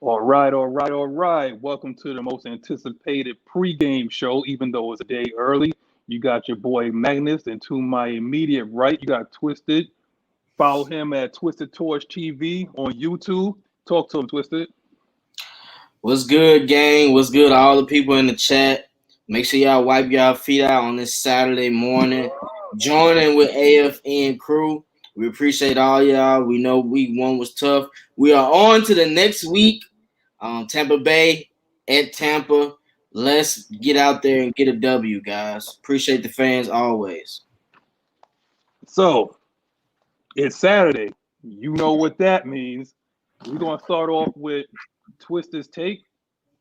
All right. Welcome to the most anticipated pregame show, even though it's a day early. You got your boy Magnus, and to my immediate right, you got Twisted. Follow him at Twisted Torch TV on YouTube. Talk to him, Twisted. What's good, gang? What's good, all the people in the chat? Make sure y'all wipe y'all feet out on this Saturday morning. Joining with AFN crew. We appreciate all y'all. We know week one was tough. We are on to the next week. Tampa Bay at Tampa. Let's get out there and get a W, guys. Appreciate the fans always. So, it's Saturday. You know what that means. We're going to start off with Twisted's take.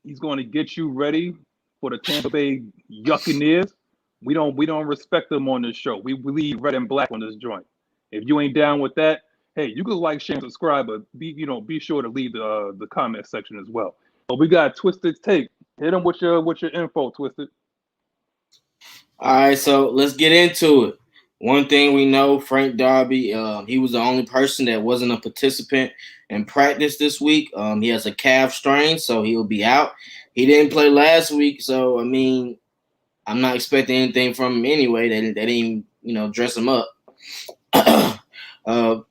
He's going to get you ready for the Tampa Bay Buccaneers. We don't respect them on this show. We believe red and black on this joint. If you ain't down with that, hey, you can like, share, and subscribe, but be sure to leave the comment section as well. But we got Twisted's take. Hit him with your info, Twisted. All right, so let's get into it. One thing we know, Frank Darby, he was the only person that wasn't a participant in practice this week. He has a calf strain, so he'll be out. He didn't play last week, so, I mean, I'm not expecting anything from him anyway. They didn't, dress him up.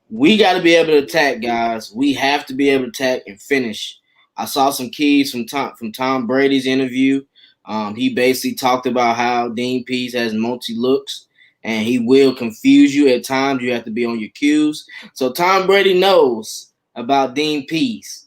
We got to be able to attack, guys. We have to be able to attack and finish. I saw some keys from Tom Brady's interview. He basically talked about how Dean Pease has multi-looks, and he will confuse you at times. You have to be on your cues. So Tom Brady knows about Dean Pease.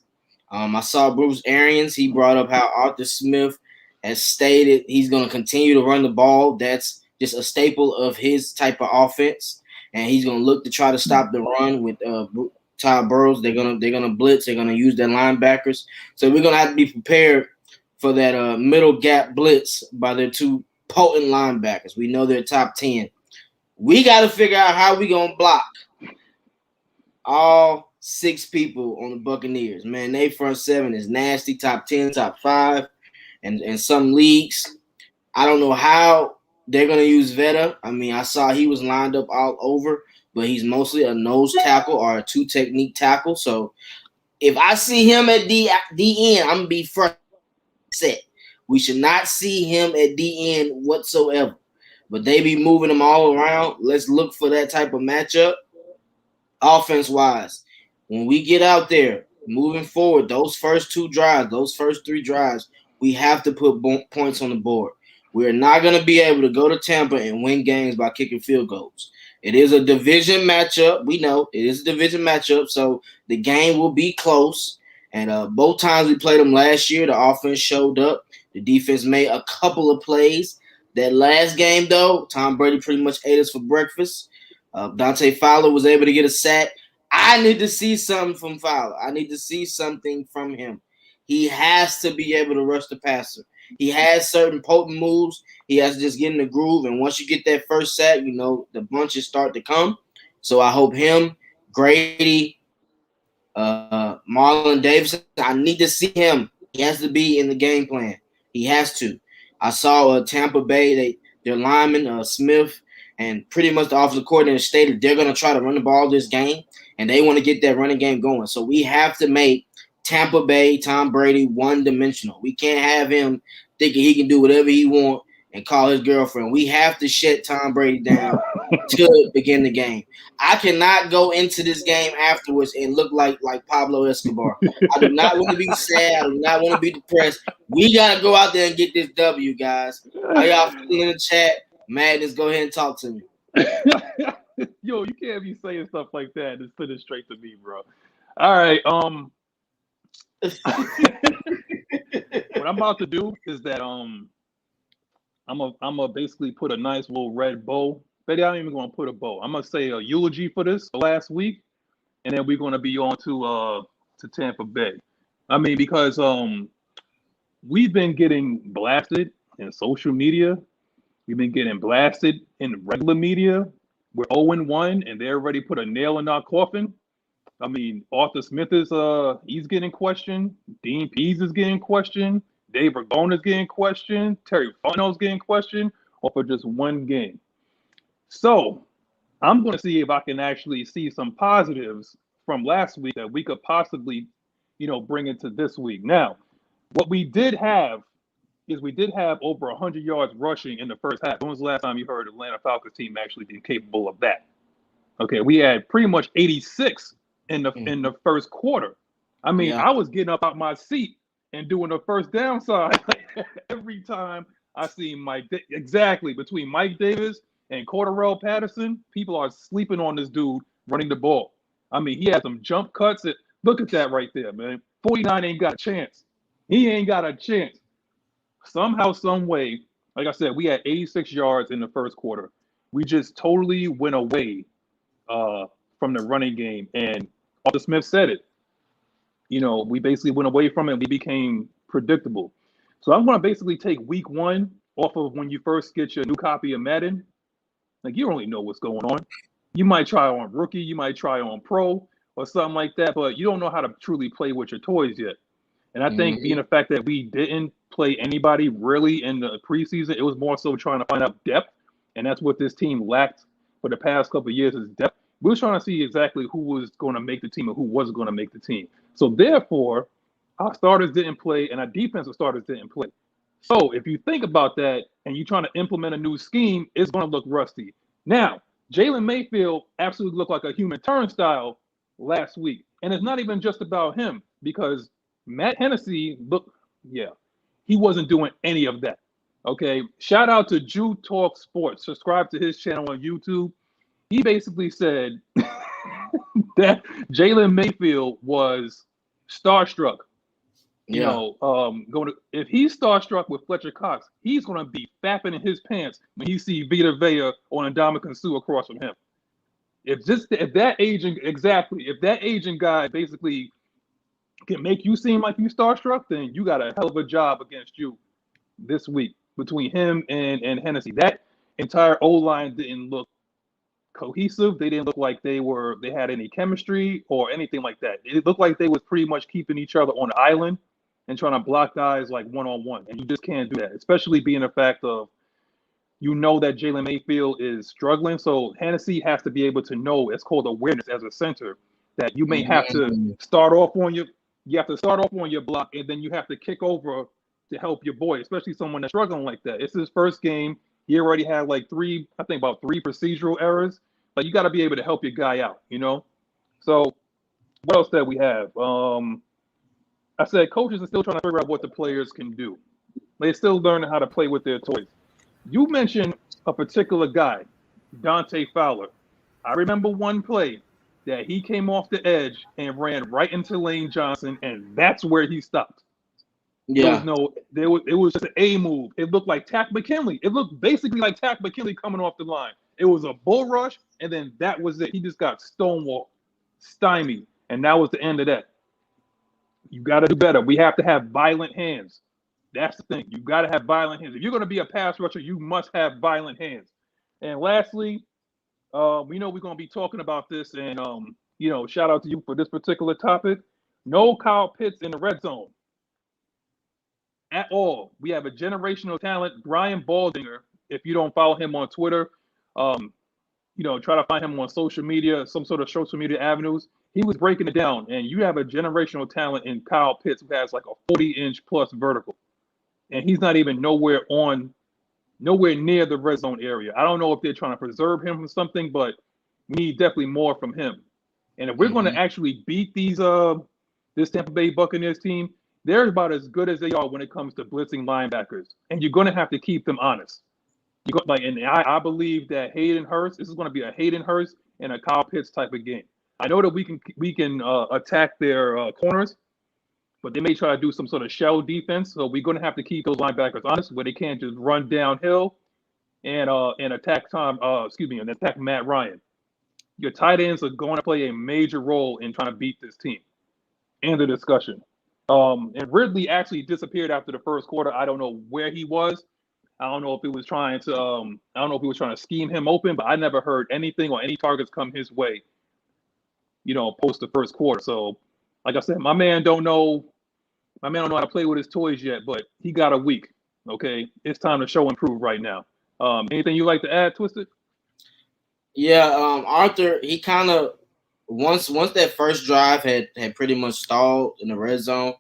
I saw Bruce Arians. He brought up how Arthur Smith has stated he's going to continue to run the ball. That's just a staple of his type of offense, and he's going to look to try to stop the run with Todd Burrows. They're gonna blitz. They're gonna use their linebackers. So we're gonna have to be prepared for that middle gap blitz by their two potent linebackers. We know they're top 10. We got to figure out how we gonna block all 6 people on the Buccaneers. Man, they front 7 is nasty. Top 10, top 5, and in some leagues, I don't know how they're gonna use Veta. I mean, I saw he was lined up all over, but he's mostly a nose tackle or a 2-technique tackle. So if I see him at DN, I'm gonna be first set. We should not see him at DN whatsoever. But they be moving them all around. Let's look for that type of matchup. Offense-wise, when we get out there, moving forward, those first 3 drives, we have to put points on the board. We're not going to be able to go to Tampa and win games by kicking field goals. It is a division matchup. We know it is a division matchup, so the game will be close. And both times we played them last year, the offense showed up. The defense made a couple of plays. That last game, though, Tom Brady pretty much ate us for breakfast. Dante Fowler was able to get a sack. I need to see something from Fowler. I need to see something from him. He has to be able to rush the passer. He has certain potent moves. He has to just get in the groove. And once you get that first sack, the bunches start to come. So I hope him, Grady, Marlon Davidson, I need to see him. He has to be in the game plan. He has to. I saw Tampa Bay, their lineman, Smith, and pretty much the offensive coordinator stated they're going to try to run the ball this game, and they want to get that running game going. So we have to make Tampa Bay, Tom Brady, one-dimensional. We can't have him thinking he can do whatever he wants and call his girlfriend. We have to shut Tom Brady down to begin the game. I cannot go into this game afterwards and look like Pablo Escobar. I do not want to be sad. I do not want to be depressed. We got to go out there and get this W, guys. How y'all feeling in the chat? Magnus, go ahead and talk to me. Yo, you can't be saying stuff like that and send it straight to me, bro. All right. What I'm about to do is that I'm gonna basically put a nice little red bow. Maybe I'm even gonna put a bow. I'm gonna say a eulogy for this last week, and then we're gonna be on to Tampa Bay. I mean, because we've been getting blasted in social media. We've been getting blasted in regular media. We're 0-1, and they already put a nail in our coffin. I mean, Arthur Smith is he's getting questioned. Dean Pease is getting questioned. Dave Ragone is getting questioned. Terry Fontenot is getting questioned, or for just one game. So I'm going to see if I can actually see some positives from last week that we could possibly bring it to this week. Now, what we did have is we did have over 100 yards rushing in the first half. When was the last time you heard Atlanta Falcons team actually be capable of that? Okay, we had pretty much 86 in the first quarter. I mean, I was getting up out my seat and doing the first down side every time I see exactly between Mike Davis and Cordarrelle Patterson. People are sleeping on this dude running the ball. I mean, he had some jump cuts. Look at that right there, man. 49 ain't got a chance. He ain't got a chance. Somehow, some way, like I said, we had 86 yards in the first quarter. We just totally went away from the running game. And Arthur Smith said it. We basically went away from it. We became predictable. So I'm going to basically take week 1 off of when you first get your new copy of Madden. Like, you don't really know what's going on. You might try on rookie. You might try on pro or something like that. But you don't know how to truly play with your toys yet. And I think being the fact that we didn't play anybody really in the preseason, it was more so trying to find out depth. And that's what this team lacked for the past couple of years is depth. We were trying to see exactly who was going to make the team and who wasn't going to make the team. So therefore, our starters didn't play and our defensive starters didn't play. So if you think about that and you're trying to implement a new scheme, it's going to look rusty. Now, Jalen Mayfield absolutely looked like a human turnstile last week. And it's not even just about him because Matt Hennessy he wasn't doing any of that. Okay. Shout out to Jew Talk Sports. Subscribe to his channel on YouTube. He basically said that Jalen Mayfield was starstruck. If he's starstruck with Fletcher Cox, he's going to be fapping in his pants when he sees Vita Vea or Ndamukong Suh across from him. If that agent guy basically can make you seem like you starstruck, then you got a hell of a job against you this week between him and Hennessy. That entire O-line didn't look cohesive. They didn't look like they had any chemistry or anything like that. It looked like they was pretty much keeping each other on the island and trying to block guys like one-on-one. And you just can't do that, especially being the fact of that Jalen Mayfield is struggling. So Hennessy has to be able to know, it's called awareness as a center, that you may have to start off on your block and then you have to kick over to help your boy, especially someone that's struggling like that. It's his first game. He already had about three procedural errors. Like, you got to be able to help your guy out, So what else that we have? I said coaches are still trying to figure out what the players can do. They're still learning how to play with their toys. You mentioned a particular guy, Dante Fowler. I remember one play that he came off the edge and ran right into Lane Johnson, and that's where he stopped. Yeah. It was just an A move. It looked like Tack McKinley. It looked basically like Tack McKinley coming off the line. It was a bull rush, and then that was it. He just got stonewalled, stymied, and that was the end of that. You got to do better. We have to have violent hands. That's the thing. You got to have violent hands. If you're going to be a pass rusher, you must have violent hands. And lastly, we know we're going to be talking about this, and shout out to you for this particular topic. No Kyle Pitts in the red zone at all. We have a generational talent, Brian Baldinger. If you don't follow him on Twitter, try to find him on social media, some sort of social media avenues. He was breaking it down, and you have a generational talent in Kyle Pitts who has like a 40-inch plus vertical, and he's not even nowhere near the red zone area. I don't know if they're trying to preserve him from something, but we need definitely more from him. And if we're going to actually beat this Tampa Bay Buccaneers team, they're about as good as they are when it comes to blitzing linebackers, and you're going to have to keep them honest. I believe that this is going to be a Hayden Hurst and a Kyle Pitts type of game. I know that we can attack their corners, but they may try to do some sort of shell defense. So we're going to have to keep those linebackers honest, where they can't just run downhill and attack and attack Matt Ryan. Your tight ends are going to play a major role in trying to beat this team. End of discussion. And Ridley actually disappeared after the first quarter. I don't know where he was. I don't know if he was trying to scheme him open, but I never heard anything or any targets come his way, post the first quarter. So, like I said, my man don't know how to play with his toys yet, but he got a week. Okay, it's time to show and prove right now. Anything you like to add, Twisted? Yeah, Arthur, he kind of once that first drive had pretty much stalled in the red zone,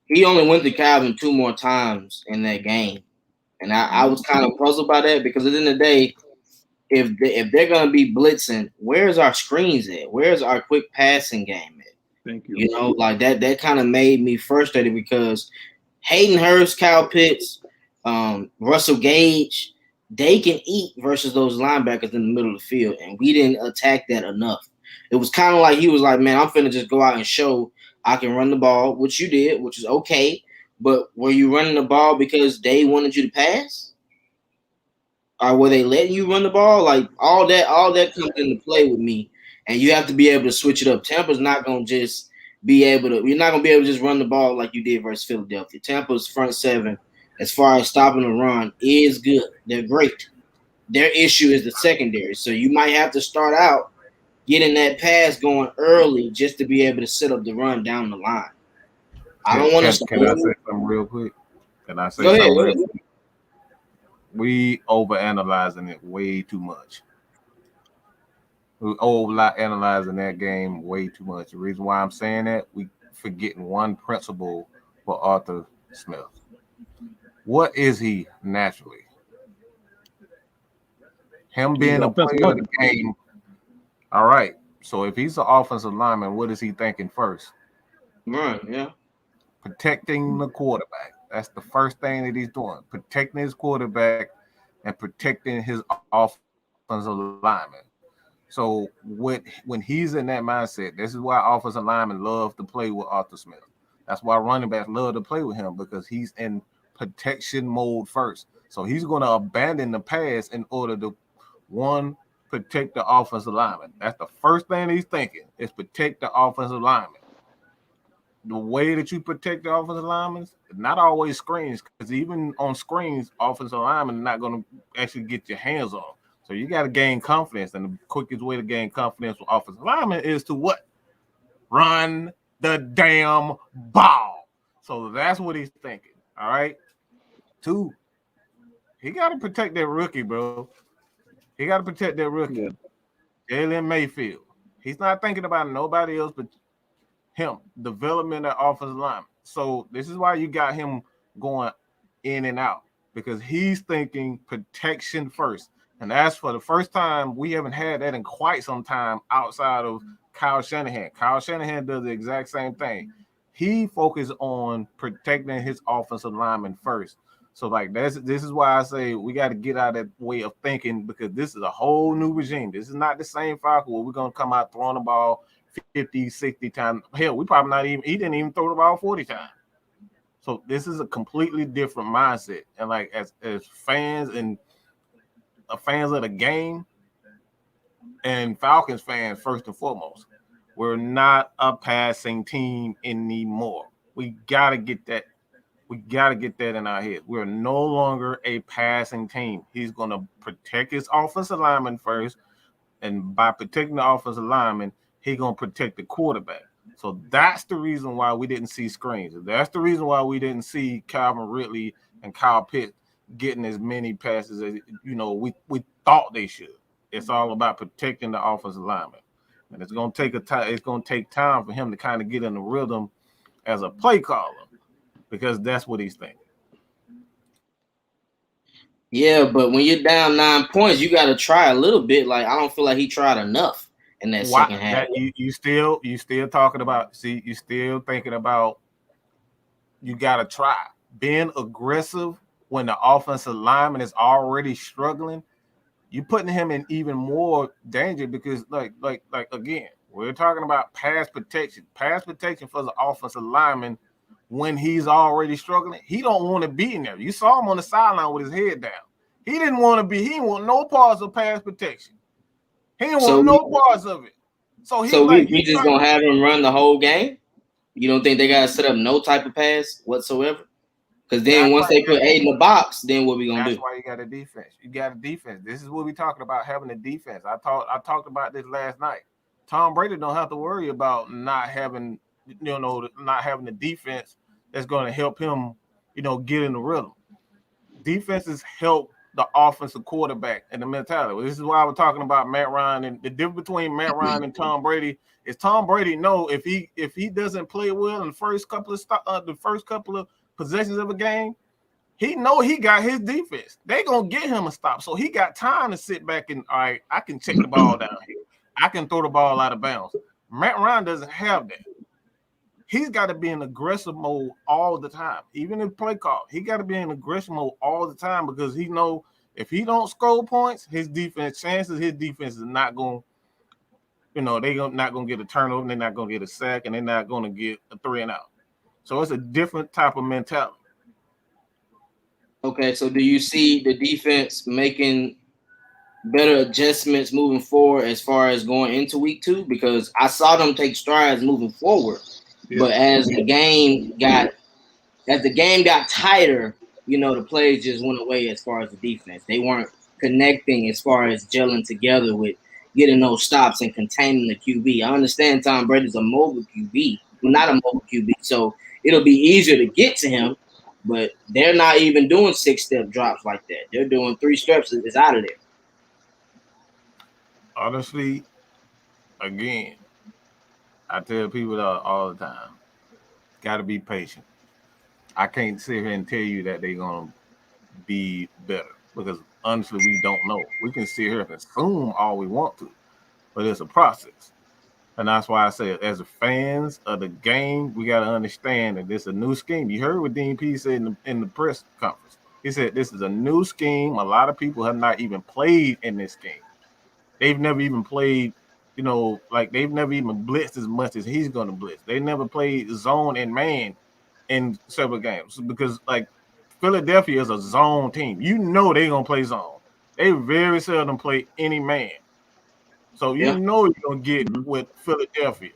he only went to Calvin 2 more times in that game. And I was kind of puzzled by that because at the end of the day, if they're gonna be blitzing, where's our screens at? Where's our quick passing game at? Thank you. You know, like that kind of made me frustrated because Hayden Hurst, Kyle Pitts, Russell Gage, they can eat versus those linebackers in the middle of the field, and we didn't attack that enough. It was kind of like he was like, man, I'm finna just go out and show I can run the ball, which you did, which is okay. But were you running the ball because they wanted you to pass? Or were they letting you run the ball? Like all that comes into play with me. And you have to be able to switch it up. Tampa's not gonna just be able to, you're not gonna be able to just run the ball like you did versus Philadelphia. Tampa's front seven, as far as stopping the run, is good. They're great. Their issue is the secondary. So you might have to start out getting that pass going early just to be able to set up the run down the line. I don't want to. Can I say something real quick? Can I say Go something ahead. real quick? We overanalyzing it way too much. We overanalyzing that game way too much. The reason why I'm saying that, we forgetting one principle for Arthur Smith. What is he naturally? Him being a player of the game. All right. So if he's an offensive lineman, what is he thinking first? Run, yeah. Protecting the quarterback. That's the first thing that he's doing. Protecting his quarterback and protecting his offensive lineman. So when he's in that mindset, this is why offensive linemen love to play with Arthur Smith. That's why running backs love to play with him, because he's in protection mode first. So he's going to abandon the pass in order to, one, protect the offensive lineman. That's the first thing he's thinking, is protect the offensive lineman. The way that you protect the offensive linemen, not always screens, because even on screens, offensive linemen are not going to actually get your hands on. So you got to gain confidence, and the quickest way to gain confidence with offensive linemen is to what? Run the damn ball. So that's what he's thinking. All right. 2, he got to protect that rookie, bro. He got to protect that rookie. Yeah. Jalen Mayfield. He's not thinking about nobody else but him, development of offensive lineman. So this is why you got him going in and out, because he's thinking protection first. And that's for the first time. We haven't had that in quite some time outside of Kyle Shanahan. Kyle Shanahan does the exact same thing. He focuses on protecting his offensive lineman first. So like this is why I say we got to get out of that way of thinking, because this is a whole new regime. This is not the same Falcon where we're going to come out throwing the ball 50, 60 times. Hell, we probably not even, he didn't even throw the ball 40 times. So this is a completely different mindset. And like as fans and fans of the game and Falcons fans, first and foremost, we're not a passing team anymore. We got to get that. We got to get that in our head. We're no longer a passing team. He's going to protect his offensive lineman first. And by protecting the offensive lineman, he's going to protect the quarterback. So that's the reason why we didn't see screens. That's the reason why we didn't see Calvin Ridley and Kyle Pitts getting as many passes as we thought they should. It's all about protecting the offensive lineman. And it's going to take time for him to kind of get in the rhythm as a play caller, because that's what he's thinking. Yeah, but when you're down 9 points, you got to try a little bit. Like, I don't feel like he tried enough in that second half. You still talking about, you still thinking about, you got to try. Being aggressive when the offensive lineman is already struggling, you're putting him in even more danger, because like again, we're talking about pass protection. Pass protection for the offensive lineman when he's already struggling. He don't want to be in there. You saw him on the sideline with his head down. He didn't want to be. He didn't want no parts of pass protection. He didn't want no parts of it. So we just gonna have him run the whole game? You don't think they gotta set up no type of pass whatsoever? Because then once they put 8 in the box, then what we gonna do? That's why you got a defense. You got a defense. This is what we talking about, having a defense. I talked about this last night. Tom Brady don't have to worry about not having the defense that's going to help him, get in the rhythm. Defenses help the offensive quarterback and the mentality. This is why we're talking about Matt Ryan, and the difference between Matt Ryan and Tom Brady is Tom Brady know if he doesn't play well in the first couple of possessions of a game, he know he got his defense. They gonna get him a stop, so he got time to sit back and all right, I can check the ball down here. I can throw the ball out of bounds. Matt Ryan doesn't have that. He's got to be in aggressive mode all the time, even in play call. He got to be in aggressive mode all the time because he know if he don't score points, his defense is not going. They're not going to get a turnover. They're not going to get a sack, and they're not going to get a 3 and out. So it's a different type of mentality. Okay, so do you see the defense making better adjustments moving forward as far as going into week 2? Because I saw them take strides moving forward. Yeah. But as the game got tighter, the plays just went away as far as the defense. They weren't connecting as far as gelling together with getting those stops and containing the QB. I understand Tom Brady's a mobile QB. Well, not a mobile QB, so it'll be easier to get to him, but they're not even doing 6-step drops like that. They're doing 3 steps. It's out of there. Honestly, again, I tell people all the time, got to be patient. I can't sit here and tell you that they're going to be better because honestly, we don't know. We can sit here and assume all we want to, but it's a process. And that's why I say, as fans of the game, we got to understand that this is a new scheme. You heard what Dean P said in the press conference. He said this is a new scheme. A lot of people have not even played in this game. They've never even played, they've never even blitzed as much as he's going to blitz. They never played zone and man in several games because, Philadelphia is a zone team. They're going to play zone. They very seldom play any man. So you're going to get with Philadelphia.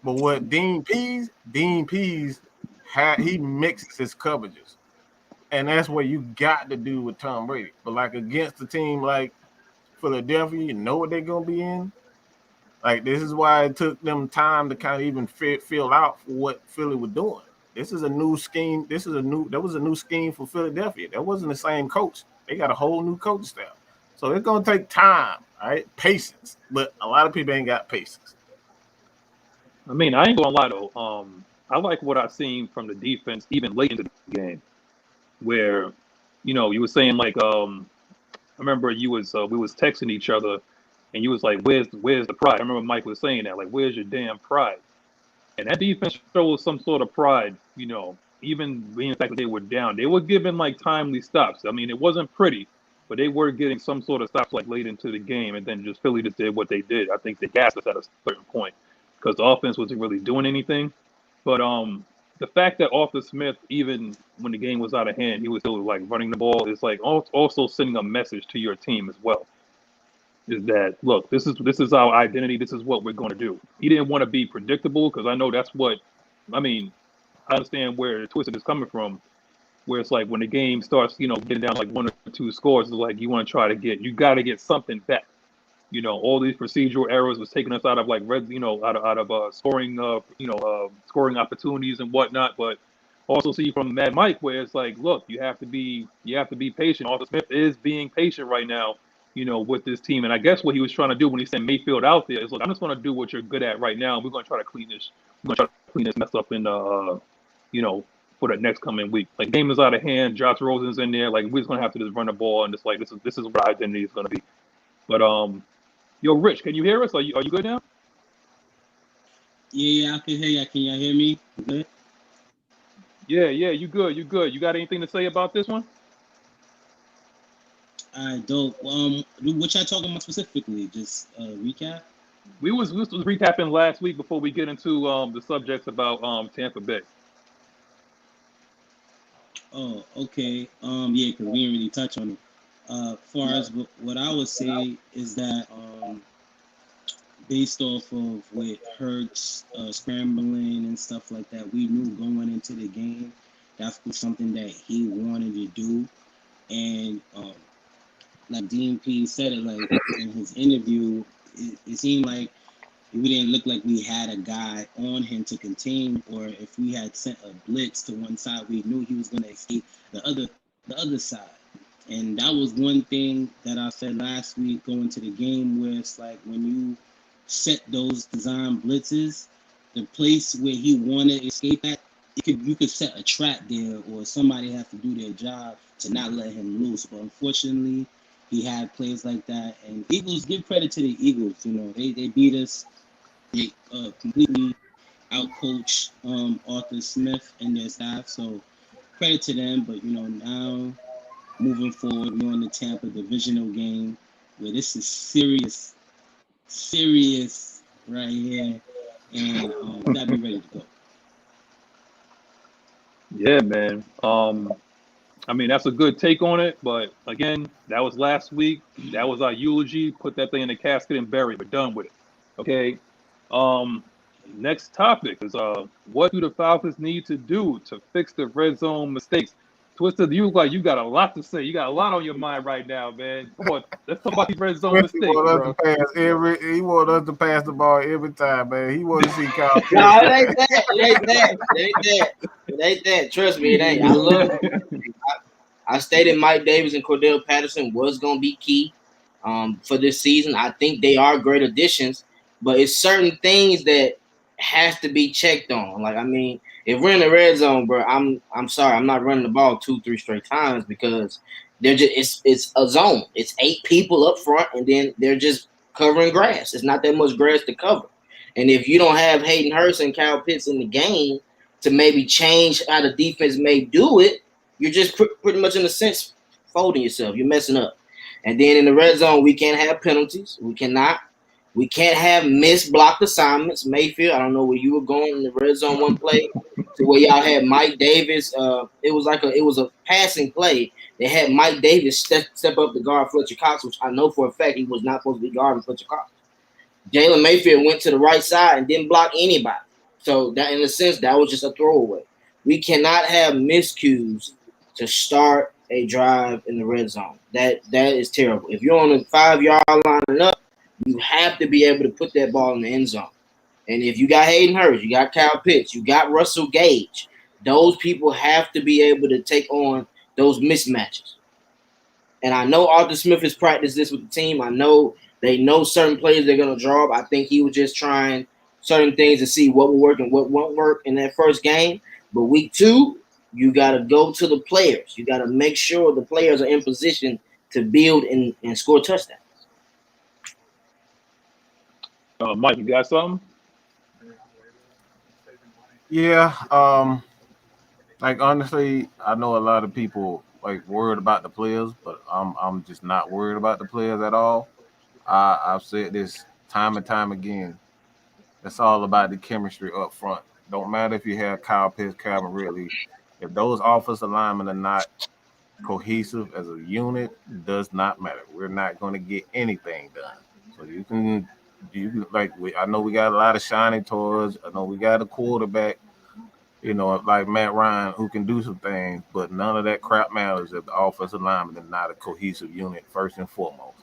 But what Dean Pease, he mixes his coverages. And that's what you got to do with Tom Brady. But, against a team like Philadelphia, you know what they're going to be in? This is why it took them time to kind of even feel out for what Philly was doing. This is a new scheme. That was a new scheme for Philadelphia. That wasn't the same coach. They got a whole new coach staff. So it's going to take time, all right? Patience. But a lot of people ain't got patience. I mean, I ain't going to lie, though. I like what I've seen from the defense even late into the game where, you were saying, I remember we was texting each other, and you was like, "Where's the pride?" I remember Mike was saying that, "Where's your damn pride?" And that defense showed some sort of pride, even being the fact that they were down. They were given timely stops. I mean, it wasn't pretty, but they were getting some sort of stops late into the game, and then just Philly just did what they did. I think they gassed us at a certain point because the offense wasn't really doing anything. But the fact that Arthur Smith, even when the game was out of hand, he was still running the ball, is also sending a message to your team as well. Is that, look, this is our identity. This is what we're going to do. He didn't want to be predictable because I know that's what, I understand where the twisted is coming from, where it's when the game starts, getting down 1 or 2 scores, it's you want to try to you got to get something back. All these procedural errors was taking us out of scoring opportunities and whatnot. But also see from Mad Mike where it's look, you have to be patient. Arthur Smith is being patient right now, with this team. And I guess what he was trying to do when he sent Mayfield out there is, look, I'm just going to do what you're good at right now. We're going to try to clean this. We're going to try to clean this mess up in for the next coming week. Game is out of hand. Josh Rosen's in there. We're just going to have to just run the ball and just this is what our identity is going to be. But yo, Rich, can you hear us? Are you good now? Yeah, I can hear you. Can y'all hear me? Good? Yeah, you good. You got anything to say about this one? All right, dope. What y'all talking about specifically? Just recap? We was recapping last week before we get into the subjects about Tampa Bay. Oh, okay. Yeah, because we didn't really touch on it. Far as what I would say is that based off of with Hurts scrambling and stuff like that, we knew going into the game that was something that he wanted to do. And like Dean P said it, in his interview, it seemed like we didn't look like we had a guy on him to contain, or if we had sent a blitz to one side, we knew he was going to escape the other side. And that was one thing that I said last week going to the game, where it's like when you set those design blitzes, the place where he wanted to escape at, you could set a trap there, or somebody has to do their job to not let him loose. But unfortunately, he had plays like that. And Eagles, give credit to the Eagles. You know, they beat us. They completely outcoached Arthur Smith and their staff. So credit to them. But you know, now moving forward, we're on the Tampa divisional game, where this is serious right here, and we gotta be ready to go. Yeah, man. I mean, that's a good take on it, but again, that was last week. That was our eulogy. Put that thing in the casket and bury it. We're done with it. Okay. Um, Next topic is what do the Falcons need to do to fix the red zone mistakes? Twisted, you look like you got a lot to say. You got a lot on your mind right now, man. Come on, let's talk about these red zone He mistakes, want bro. he want us to pass the ball every time, man. He want to see Kyle Pitts. No, it ain't that. It ain't that. Trust me, it ain't. I love it. I stated Mike Davis and Cordell Patterson was going to be key for this season. I think they are great additions, but it's certain things that has to be checked on. Like, I mean, if we're in the red zone, bro, I'm sorry, I'm not running the ball 2-3 straight times because they're just it's a zone. It's 8 people up front, and then they're just covering grass. It's not that much grass to cover. And if you don't have Hayden Hurst and Kyle Pitts in the game to maybe change how the defense may do it, you're just pretty much in a sense folding yourself. You're messing up. And then in the red zone, we can't have penalties. We can't have missed blocked assignments. Mayfield, I don't know where you were going in the red zone one play to where y'all had Mike Davis. It was a passing play. They had Mike Davis step up to guard Fletcher Cox, which I know for a fact he was not supposed to be guarding Fletcher Cox. Jalen Mayfield went to the right side and didn't block anybody. So that, in a sense, that was just a throwaway. We cannot have miscues to start a drive in the red zone. That is terrible. If you're on the 5-yard line and up, you have to be able to put that ball in the end zone. And if you got Hayden Hurst, you got Kyle Pitts, you got Russell Gage, those people have to be able to take on those mismatches. And I know Arthur Smith has practiced this with the team. I know they know certain players they're going to draw up. I think he was just trying certain things to see what will work and what won't work in that first game. But week 2, you got to go to the players. You got to make sure the players are in position to build and score touchdowns. Mike, you got something? Yeah. Like honestly, I know a lot of people like worried about the players, but I'm just not worried about the players at all. I've said this time and time again. It's all about the chemistry up front. Don't matter if you have Kyle Pitts, Calvin Ridley. If those offensive linemen are not cohesive as a unit, does not matter. We're not going to get anything done. So you can like I know we got a lot of shiny toys. I know we got a quarterback, like Matt Ryan, who can do some things, but none of that crap matters if the offensive linemen are not a cohesive unit first and foremost.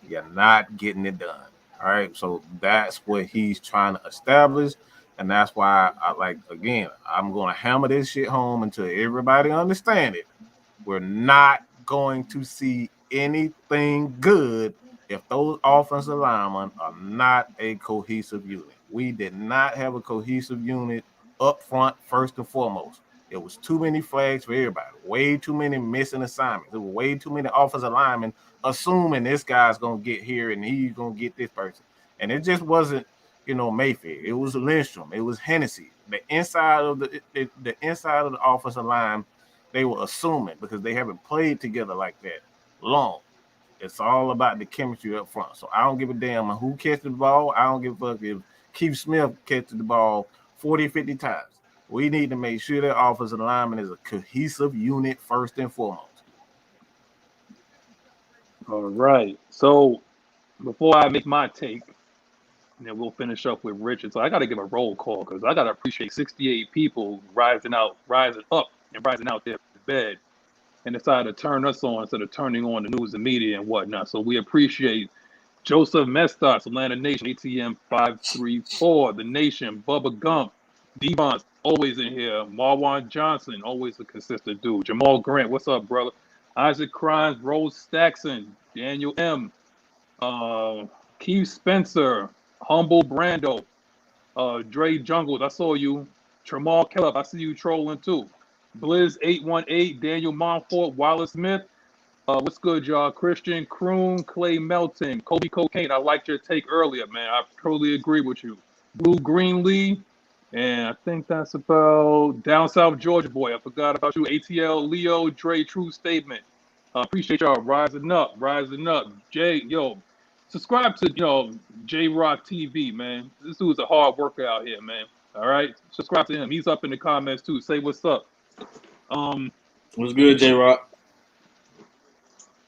You're not getting it done. All right. So that's what he's trying to establish. And that's why I'm going to hammer this shit home until everybody understand it. We're not going to see anything good if those offensive linemen are not a cohesive unit. We did not have a cohesive unit up front first and foremost. It was too many flags for everybody. Way too many missing assignments. There were way too many offensive linemen assuming this guy's going to get here and he's going to get this person. And it just wasn't, Mayfield. It was Lindstrom. It was Hennessy. The inside of the offensive line, they were assuming because they haven't played together like that long. It's all about the chemistry up front. So I don't give a damn who catches the ball. I don't give a fuck if Keith Smith catches the ball 40, 50 times. We need to make sure that offensive lineman is a cohesive unit first and foremost. All right. So before I make my take, and then we'll finish up with Richard. So I got to give a roll call because I got to appreciate 68 people rising up, and rising out their bed and decided to turn us on instead of turning on the news and media and whatnot. So we appreciate Joseph Mestas, Atlanta Nation, ATM 534, The Nation, Bubba Gump, Devon's always in here, Marwan Johnson, always a consistent dude, Jamal Grant, what's up, brother? Isaac Crimes, Rose Stackson, Daniel M., Keith Spencer, Humble Brando, Dre Jungles, I saw you. Tramal Kellogg, I see you trolling too. Blizz818, Daniel Montfort, Wallace Smith. What's good, y'all? Christian Kroon, Clay Melton, Kobe Cocaine. I liked your take earlier, man. I totally agree with you. Blue Green Lee, and I think that's about Down South Georgia boy. I forgot about you. ATL Leo, Dre, True Statement. Appreciate y'all rising up. Jay, yo, subscribe to J Rock TV, man. This dude's a hard worker out here, man. All right, subscribe to him. He's up in the comments too. Say what's up. What's good, J Rock?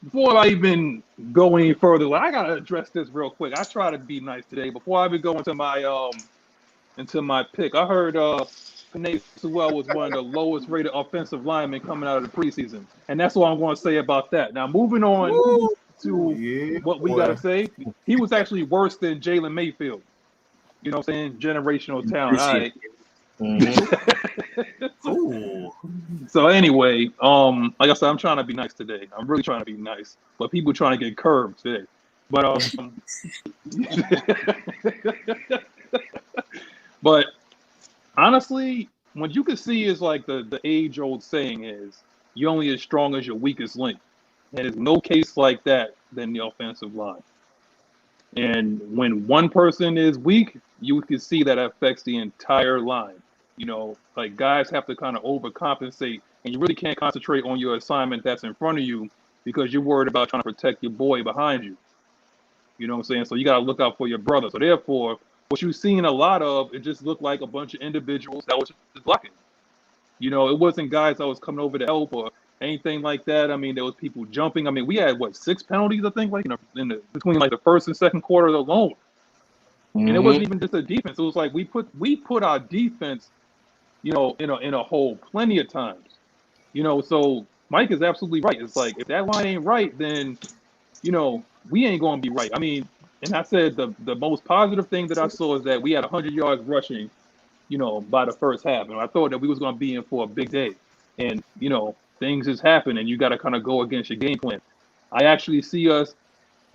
Before I even go any further, I gotta address this real quick. I try to be nice today. Before I even go into my pick, I heard Panay Sewell was one of the lowest rated offensive linemen coming out of the preseason, and that's all I'm going to say about that. Now, moving on to what we gotta say, he was actually worse than Jalen Mayfield. You know what I'm saying? Generational talent. All right. So anyway, like I said, I'm trying to be nice today. I'm really trying to be nice, but people trying to get curved today. But but honestly, what you can see is like the age-old saying is, you're only as strong as your weakest link. And there's no case like that than the offensive line. And when one person is weak, you can see that affects the entire line. You know, like guys have to kind of overcompensate, and you really can't concentrate on your assignment that's in front of you because you're worried about trying to protect your boy behind you. You know what I'm saying? So you got to look out for your brother. So therefore, what you've seen a lot of, it just looked like a bunch of individuals that was just blocking. You know, it wasn't guys that was coming over to help or anything like that. I mean, there was people jumping. I mean, we had 6 penalties, I think, like between like the first and second quarter alone. And it wasn't even just the defense. It was like we put our defense, in a hole plenty of times. So Mike is absolutely right. It's like if that line ain't right, then we ain't gonna be right. I mean, and I said the most positive thing that I saw is that we had 100 yards rushing, by the first half, and I thought that we was gonna be in for a big day. And things just happen, and you got to kind of go against your game plan. I actually see us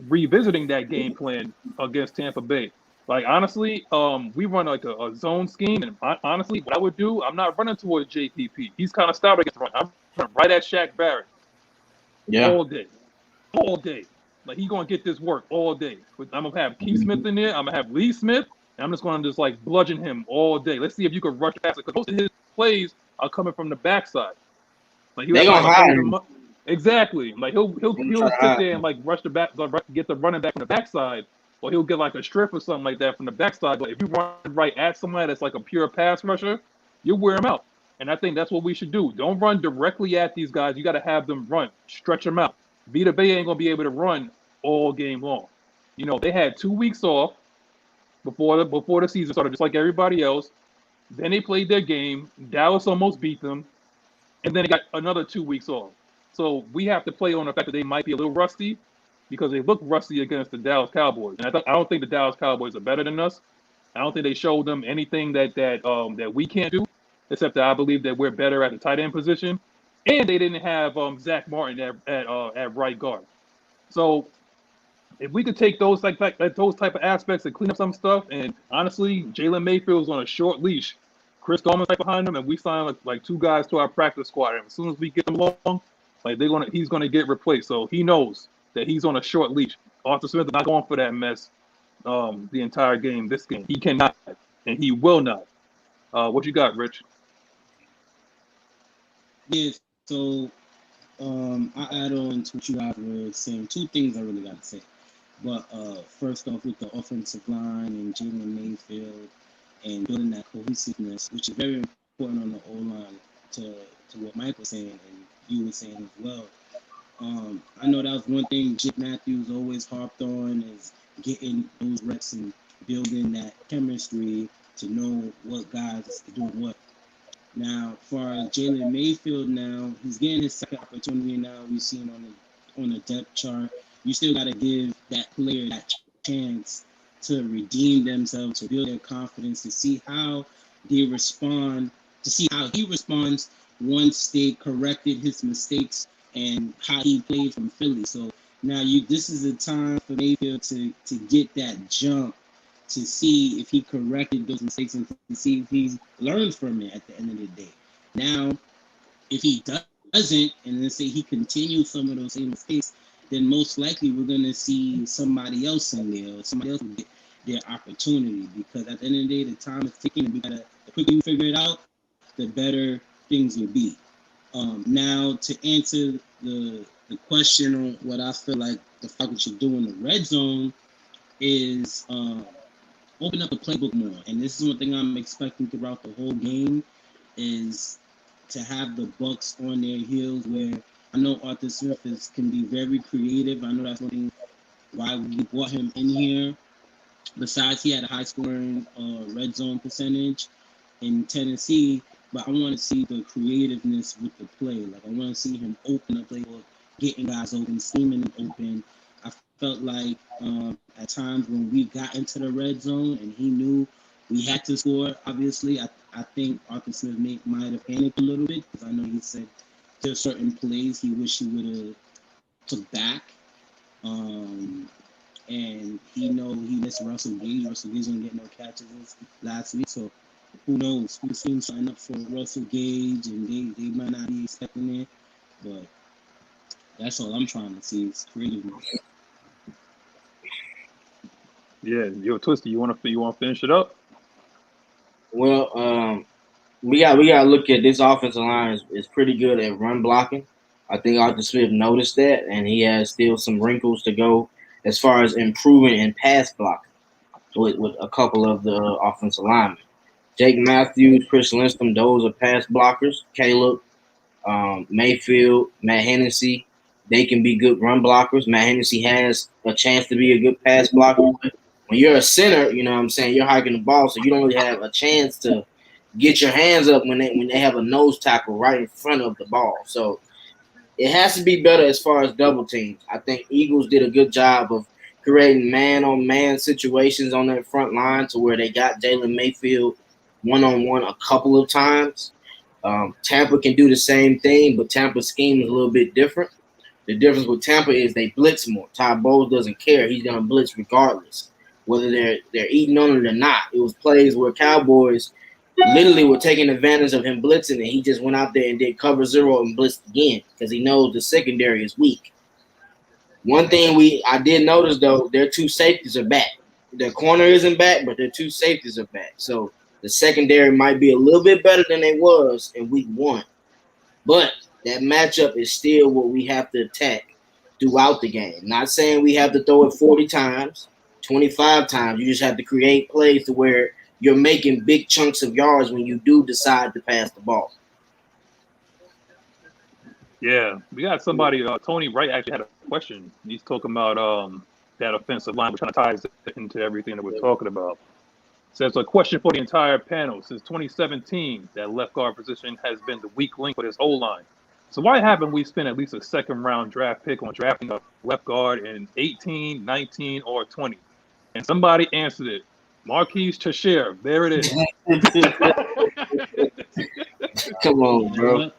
revisiting that game plan against Tampa Bay. Like, honestly, we run like a zone scheme, and honestly, what I would do, I'm not running towards JPP. He's kind of stout against the run. I'm running right at Shaq Barrett. Yeah. All day. Like, he's going to get this work all day. I'm going to have Keith Smith in there. I'm going to have Lee Smith, and I'm just going to like bludgeon him all day. Let's see if you can rush past it, because most of his plays are coming from the backside. Like, they're going to hide him. Exactly. Like, he'll sit there and like rush the back, get the running back from the backside. Or he'll get like a strip or something like that from the backside. But if you run right at somebody that's like a pure pass rusher, you'll wear them out. And I think that's what we should do. Don't run directly at these guys. You got to have them run, stretch them out. Vita Bay ain't going to be able to run all game long. They had 2 weeks off before the season started, just like everybody else. Then they played their game. Dallas almost beat them. And then they got another 2 weeks off. So we have to play on the fact that they might be a little rusty, because they look rusty against the Dallas Cowboys. And I don't think the Dallas Cowboys are better than us. I don't think they showed them anything that we can't do, except that I believe that we're better at the tight end position. And they didn't have Zach Martin at right guard. So if we could take those type of aspects and clean up some stuff, and honestly, Jalen Mayfield's on a short leash. Chris Gomez right behind him, and we signed like 2 guys to our practice squad. And as soon as we get them along, like he's gonna get replaced. So he knows that he's on a short leash. Arthur Smith is not going for that mess the entire game. This game, he cannot, and he will not. What you got, Rich? Yeah, so I add on to what you guys were saying. 2 things I really got to say. But first off, with the offensive line and Jalen Mayfield and building that cohesiveness, which is very important on the O-line to what Mike was saying and you were saying as well. I know that was one thing Jake Matthews always harped on, is getting those reps and building that chemistry to know what guys are doing what. Now, as far as Jalen Mayfield now, he's getting his second opportunity now. We've seen on the depth chart. You still got to give that player that chance to redeem themselves, to build their confidence, to see how they respond, to see how he responds once they corrected his mistakes and how he played from Philly. So now this is a time for Mayfield to get that jump, to see if he corrected those mistakes and to see if he learned from it at the end of the day. Now, if he doesn't, and let's say he continues some of those same mistakes, then most likely we're going to see somebody else in there, or somebody else will get their opportunity, because at the end of the day, the time is ticking, and the quicker you figure it out, the better things will be. Now, to answer the question on what I feel like the Falcons should do in the red zone is open up the playbook more. And this is one thing I'm expecting throughout the whole game, is to have the Bucs on their heels, where I know Arthur Smith can be very creative. I know that's one thing why we brought him in here. Besides, he had a high-scoring red zone percentage in Tennessee, but I want to see the creativeness with the play. Like, I want to see him open up playbook, getting guys open, scheming them open. I felt like at times when we got into the red zone and he knew we had to score, obviously, I think Arthur Smith might have panicked a little bit, because I know he said there's certain plays he wished he would have took back. And he missed Russell Gage. Russell Gage didn't get no catches last week, so who knows? We've seen sign up for Russell Gage, and they might not be expecting it, but that's all I'm trying to see is creativeness. Yeah, yo, Twisty, you want to finish it up? Well, we got to look at this offensive line is pretty good at run blocking. I think Arthur Smith noticed that, and he has still some wrinkles to go as far as improving in pass blocking with a couple of the offensive linemen. Jake Matthews, Chris Lindstrom, those are pass blockers. Caleb, Mayfield, Matt Hennessy, they can be good run blockers. Matt Hennessy has a chance to be a good pass blocker. But when you're a center, you know what I'm saying, you're hiking the ball, so you don't really have a chance to get your hands up when they have a nose tackle right in front of the ball. So it has to be better as far as double teams. I think Eagles did a good job of creating man-on-man situations on that front line to where they got Jalen Mayfield one-on-one a couple of times. Tampa can do the same thing, but Tampa's scheme is a little bit different. The difference with Tampa is they blitz more. Todd Bowles doesn't care. He's going to blitz regardless, whether they're eating on it or not. It was plays where Cowboys literally were taking advantage of him blitzing, and he just went out there and did cover zero and blitzed again because he knows the secondary is weak. One thing I did notice, though, their two safeties are back. Their corner isn't back, but their two safeties are back. So the secondary might be a little bit better than they was in week one. But that matchup is still what we have to attack throughout the game. Not saying we have to throw it 40 times, 25 times. You just have to create plays to where you're making big chunks of yards when you do decide to pass the ball. Yeah, we got somebody. Tony Wright actually had a question. He's talking about that offensive line, which kind of ties into everything that we're talking about. Says a question for the entire panel. Since 2017, that left guard position has been the weak link for this O-line. So why haven't we spent at least a second-round draft pick on drafting a left guard in 18, 19, or 20? And somebody answered it. Marquise Teixeira. There it is. Come on, bro.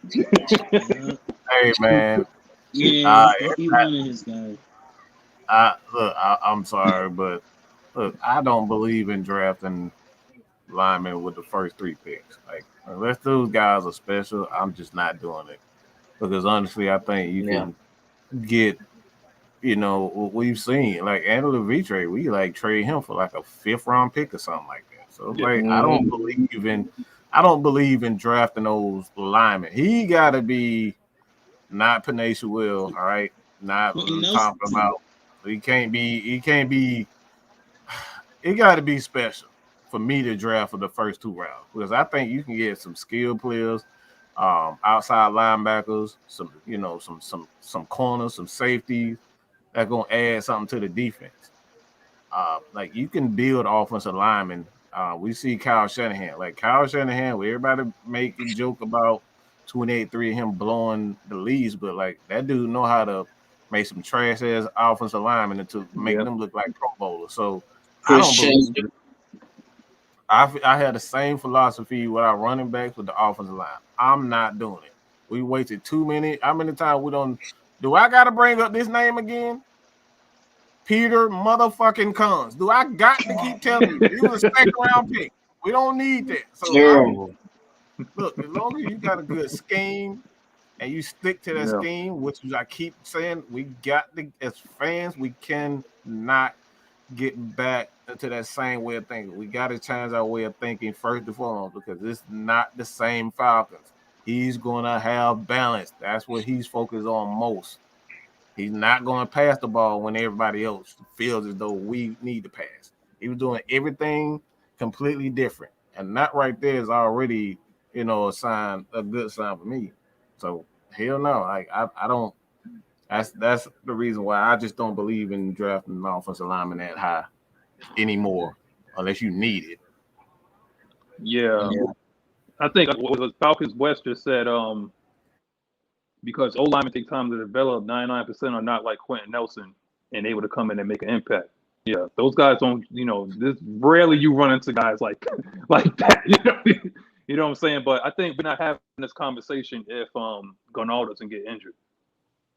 Hey, man. Yeah, he's one of his guys. I'm sorry, but look, I don't believe in drafting linemen with the first three picks. Like, unless those guys are special, I'm just not doing it. Because honestly, I think you can get, what we've seen. Like Angela Vitre, we like trade him for like a 5th round pick or something like that. So like, I don't believe in drafting those linemen. He got to be not Panay Will, all right, not talking about. He can't be. It got to be special for me to draft for the first 2 rounds, because I think you can get some skilled players, outside linebackers, some corners, some safeties that's gonna add something to the defense. Like you can build offensive linemen. We see Kyle Shanahan, where everybody make a joke about 28-3 him blowing the leads, but like that dude know how to make some trash ass offensive linemen to make them look like Pro Bowlers. So I don't believe. I had the same philosophy with our running backs with the offensive line. I'm not doing it. We wasted 2 minutes. How many times we don't? Do I gotta bring up this name again? Peter motherfucking Cons. Do I got to keep telling you? He was a second round pick. We don't need that. So Terrible. look, as long as you got a good scheme and you stick to that scheme, which is I keep saying, we got to, as fans, we cannot get back into that same way of thinking. We got to change our way of thinking first and foremost because it's not the same Falcons. He's going to have balance. That's what he's focused on most. He's not going to pass the ball when everybody else feels as though we need to pass. He was doing everything completely different. And that right there is already, a good sign for me. So hell no. I don't. That's the reason why I just don't believe in drafting an offensive lineman that high anymore, unless you need it. Yeah. I think what was Falcons West just said, because O linemen take time to develop, 99% are not like Quentin Nelson and able to come in and make an impact. Yeah, those guys don't, this rarely you run into guys like that. You know what I'm saying? But I think we're not having this conversation if Garnall doesn't get injured.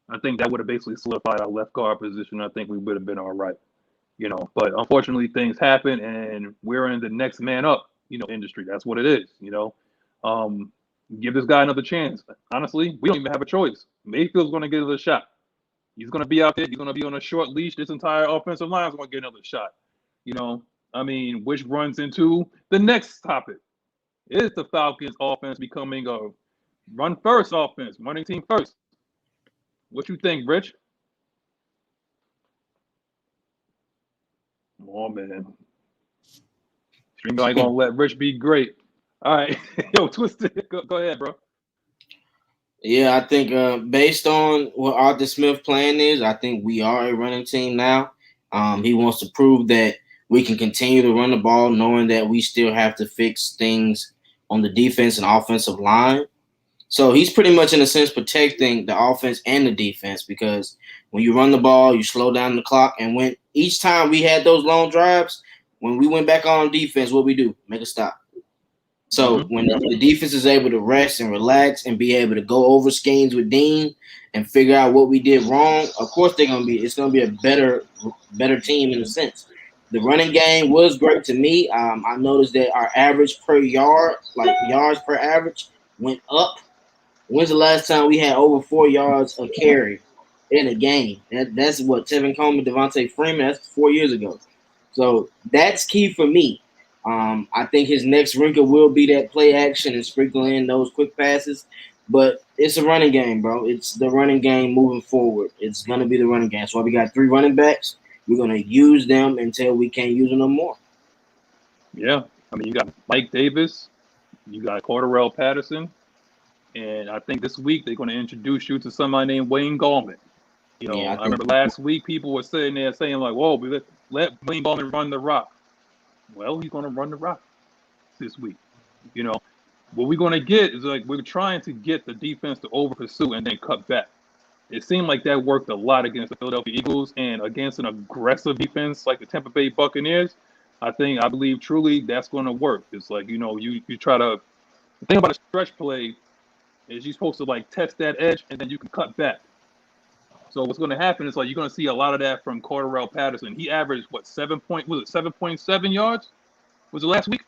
I think that would have basically solidified our left guard position. I think we would have been all right. But unfortunately things happen and we're in the next man up, industry. That's what it is, Give this guy another chance. Honestly, we don't even have a choice. Mayfield's going to get another shot. He's going to be out there. He's going to be on a short leash. This entire offensive line is going to get another shot. Which runs into the next topic. Is the Falcons offense becoming a run-first offense, running team first? What you think, Rich? Oh, man. Stream ain't going to let Rich be great. All right. Yo, Twisted, go ahead, bro. Yeah, I think based on what Arthur Smith's plan is, I think we are a running team now. He wants to prove that we can continue to run the ball, knowing that we still have to fix things on the defense and offensive line. So he's pretty much, in a sense, protecting the offense and the defense because when you run the ball, you slow down the clock. And when each time we had those long drives, when we went back on defense, what we do? Make a stop. So when the defense is able to rest and relax and be able to go over schemes with Dean and figure out what we did wrong, of course it's gonna be a better team in a sense. The running game was great to me. I noticed that our average per yard, like yards per average, went up. When's the last time we had over 4 yards of carry in a game? That's what Tevin Coleman, Devontae Freeman. That's 4 years ago. So that's key for me. I think his next wrinkle will be that play action and sprinkle in those quick passes. But it's a running game, bro. It's the running game moving forward. It's going to be the running game. So we got 3 running backs. We're going to use them until we can't use them no more. Yeah. You got Mike Davis. You got Cordarrelle Patterson. And I think this week they're going to introduce you to somebody named Wayne Gallman. I remember last week people were sitting there saying like, whoa, let Wayne Gallman run the rock. Well, he's going to run the rock this week. What we're going to get is like we're trying to get the defense to over pursue and then cut back. It seemed like that worked a lot against the Philadelphia Eagles and against an aggressive defense like the Tampa Bay Buccaneers. I believe truly that's going to work. It's like, you try to – the thing about a stretch play is you're supposed to like test that edge and then you can cut back. So what's going to happen is like you're going to see a lot of that from Cordarrelle Patterson. He averaged 7.7 yards? Was it last week?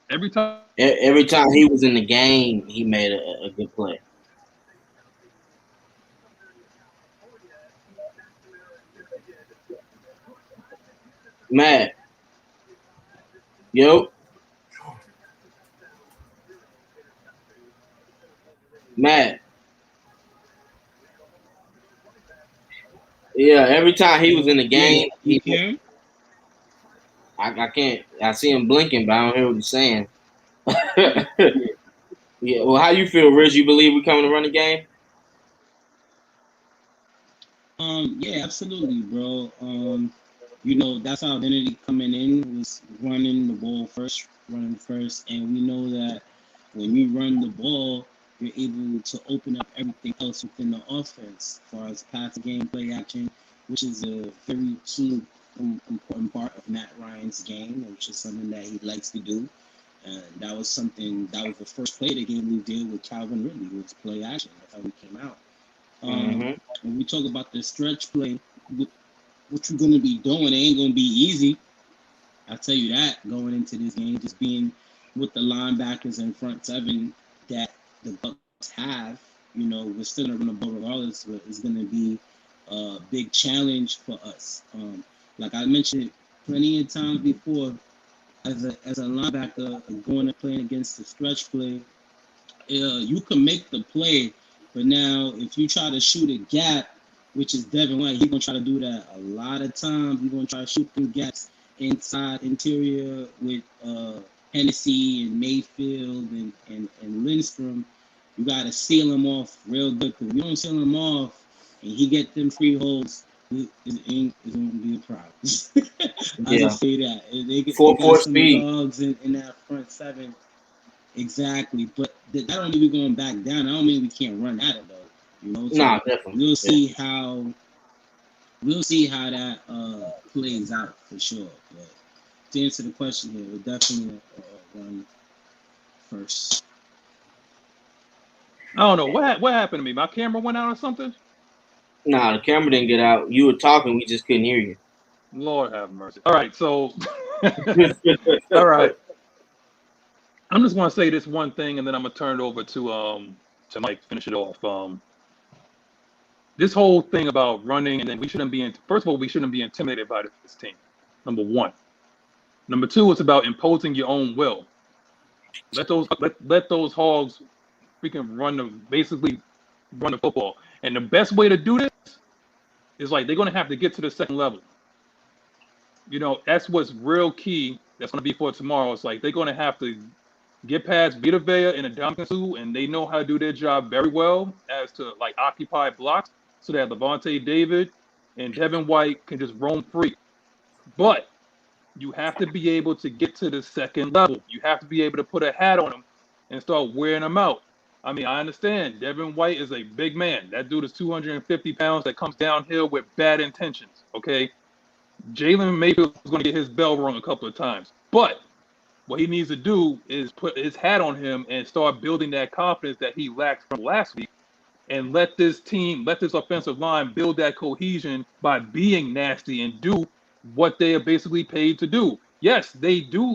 Every time he was in the game, he made a good play. Matt. Yo. Matt. Yeah, every time he was in the game, I can't. I see him blinking, but I don't hear what he's saying. Yeah. Well, how you feel, Rich? You believe we coming to run the game? Yeah, absolutely, bro. That's our identity coming in was running the ball first, and we know that when you run the ball, you're able to open up everything else within the offense, as far as passing game, play action, which is a very key important part of Matt Ryan's game, which is something that he likes to do. And that was the first play of the game we did with Calvin Ridley, was play action. That's how we came out. When we talk about the stretch play, what you're going to be doing, it ain't going to be easy. I'll tell you that going into this game, just being with the linebackers and front seven that the Bucs have, we're still going to run the ball regardless, but it's going to be a big challenge for us. Like I mentioned plenty of times before, as a linebacker going and playing against the stretch play, you can make the play, but now if you try to shoot a gap, which is Devin White, he's going to try to do that a lot of times. He's going to try to shoot through gaps inside interior with Hennessy and Mayfield and Lindstrom. You got to seal him off real good, because if you don't seal him off and he get them free holes, it's going to be a problem. I just say that. They got some dogs in that front seven. Exactly. But that don't mean we're going back down. I don't mean we can't run at it, though. So definitely. We'll see how that plays out for sure. But to answer the question here, we're definitely run first. I don't know what happened to me. My camera went out or something. Nah, the camera didn't get out. You were talking, we just couldn't hear you. Lord have mercy. All right, so all right. I'm just going to say this one thing, and then I'm gonna turn it over to Mike to finish it off. This whole thing about running, and then we shouldn't be first of all, we shouldn't be intimidated by this team. Number one. Number two, it's about imposing your own will. Let those hogs freaking basically run the football. And the best way to do this is like they're gonna have to get to the second level. That's what's real key. That's gonna be for tomorrow. It's like they're gonna have to get past Vita Vea and Adama Su, and they know how to do their job very well as to like occupy blocks, so that Levante David and Devin White can just roam free. But you have to be able to get to the second level. You have to be able to put a hat on them and start wearing them out. I mean, I understand Devin White is a big man. That dude is 250 pounds that comes downhill with bad intentions, okay? Jalen Mayfield is going to get his bell rung a couple of times. But what he needs to do is put his hat on him and start building that confidence that he lacked from last week, and let this offensive line build that cohesion by being nasty and do what they are basically paid to do. Yes, they do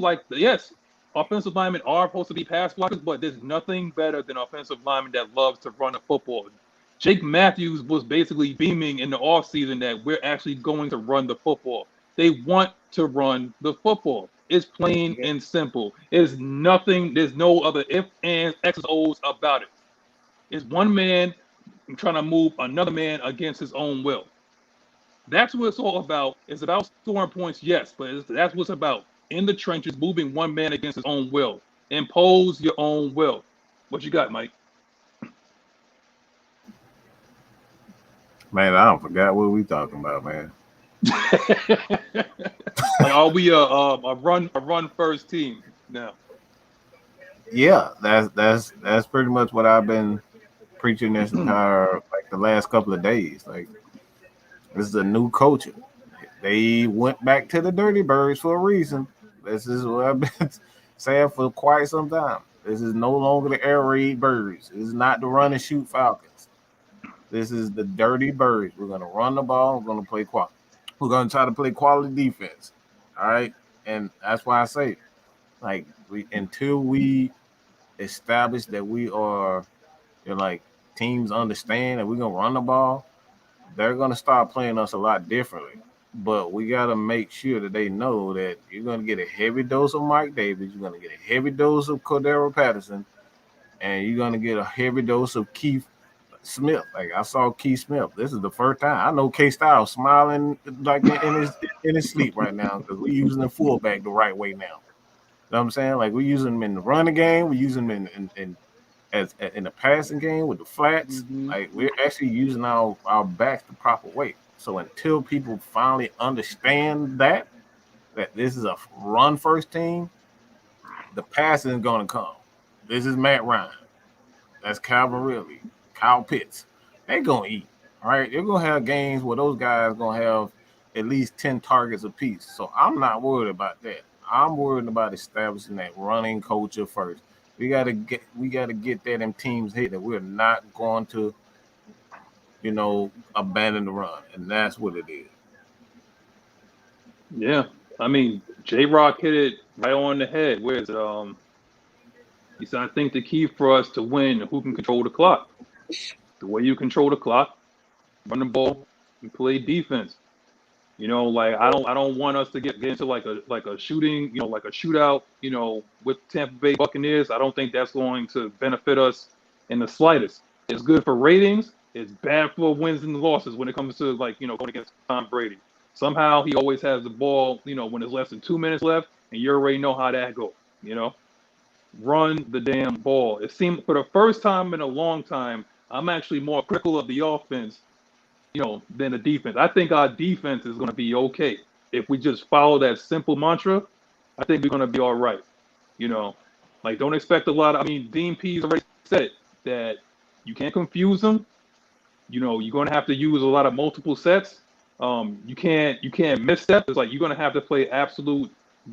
offensive linemen are supposed to be pass blockers, but there's nothing better than offensive linemen that loves to run the football. Jake Matthews was basically beaming in the offseason that we're actually going to run the football. They want to run the football. It's plain and simple. There's no other ifs, ands, X's, O's about it. It's one man trying to move another man against his own will. That's what it's all about. It's about scoring points, yes, but that's what it's about. In the trenches, moving one man against his own will. Impose your own will. What you got, Mike? Man, I don't forgot what we talking about, man. Like, are we a run first team now? Yeah, that's pretty much what I've been preaching this entire the last couple of days. Like, this is a new culture. They went back to the Dirty Birds for a reason. This is what I've been saying for quite some time. This is no longer the air raid Birds. This is not the run and shoot Falcons. This is the Dirty Birds. We're gonna run the ball. We're gonna play quality. We're gonna try to play quality defense. All right, and that's why I say, until we establish that we are, teams understand that we're gonna run the ball, they're gonna start playing us a lot differently. But we gotta make sure that they know that you're gonna get a heavy dose of Mike Davis, you're gonna get a heavy dose of Cordero Patterson, and you're gonna get a heavy dose of Keith Smith. Like, I saw Keith Smith. This is the first time I know K-Style smiling like in his sleep right now, because we're using the fullback the right way now. You know what I'm saying? Like, we're using him in the running game, we're using him in the passing game with the flats. Like, we're actually using our backs the proper way. So until people finally understand that this is a run first team, the passing is going to come. This is Matt Ryan. That's Calvin Ridley, Kyle Pitts. They're going to eat. All right, they're going to have games where those guys are going to have at least 10 targets apiece. So I'm not worried about that. I'm worried about establishing that running culture first. We gotta get that in teams here that we're not going to, abandon the run, and that's what it is. Yeah, I mean, J Rock hit it right on the head. Where is it? He said, I think the key for us to win, who can control the clock. The way you control the clock, run the ball, and play defense. Like I don't want us to get into like a shooting, like a shootout, with Tampa Bay Buccaneers. I don't think that's going to benefit us in the slightest. It's good for ratings. It's bad for wins and losses when it comes to going against Tom Brady. Somehow he always has the ball, when there's less than 2 minutes left, and you already know how that goes. Run the damn ball. It seemed for the first time in a long time, I'm actually more critical of the offense than the defense. I think our defense is going to be okay. If we just follow that simple mantra, I think we're going to be all right. Don't expect a lot. Dean Pease already said it, that you can't confuse them. You're going to have to use a lot of multiple sets. You can't misstep. It's like you're going to have to play absolute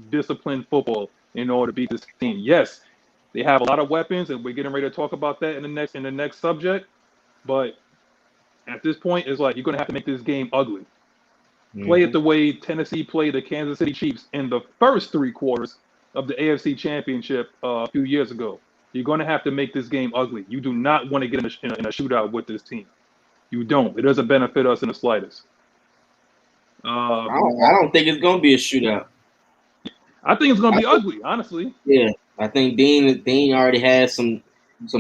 disciplined football in order to beat this team. Yes, they have a lot of weapons, and we're getting ready to talk about that in the next subject. But at this point, it's like you're going to have to make this game ugly. Mm-hmm. Play it the way Tennessee played the Kansas City Chiefs in the first 3 quarters of the AFC Championship a few years ago. You're going to have to make this game ugly. You do not want to get in a shootout with this team. You don't. It doesn't benefit us in the slightest. I don't think it's going to be a shootout. I think it's going to be ugly, honestly. Yeah, I think Dean already has some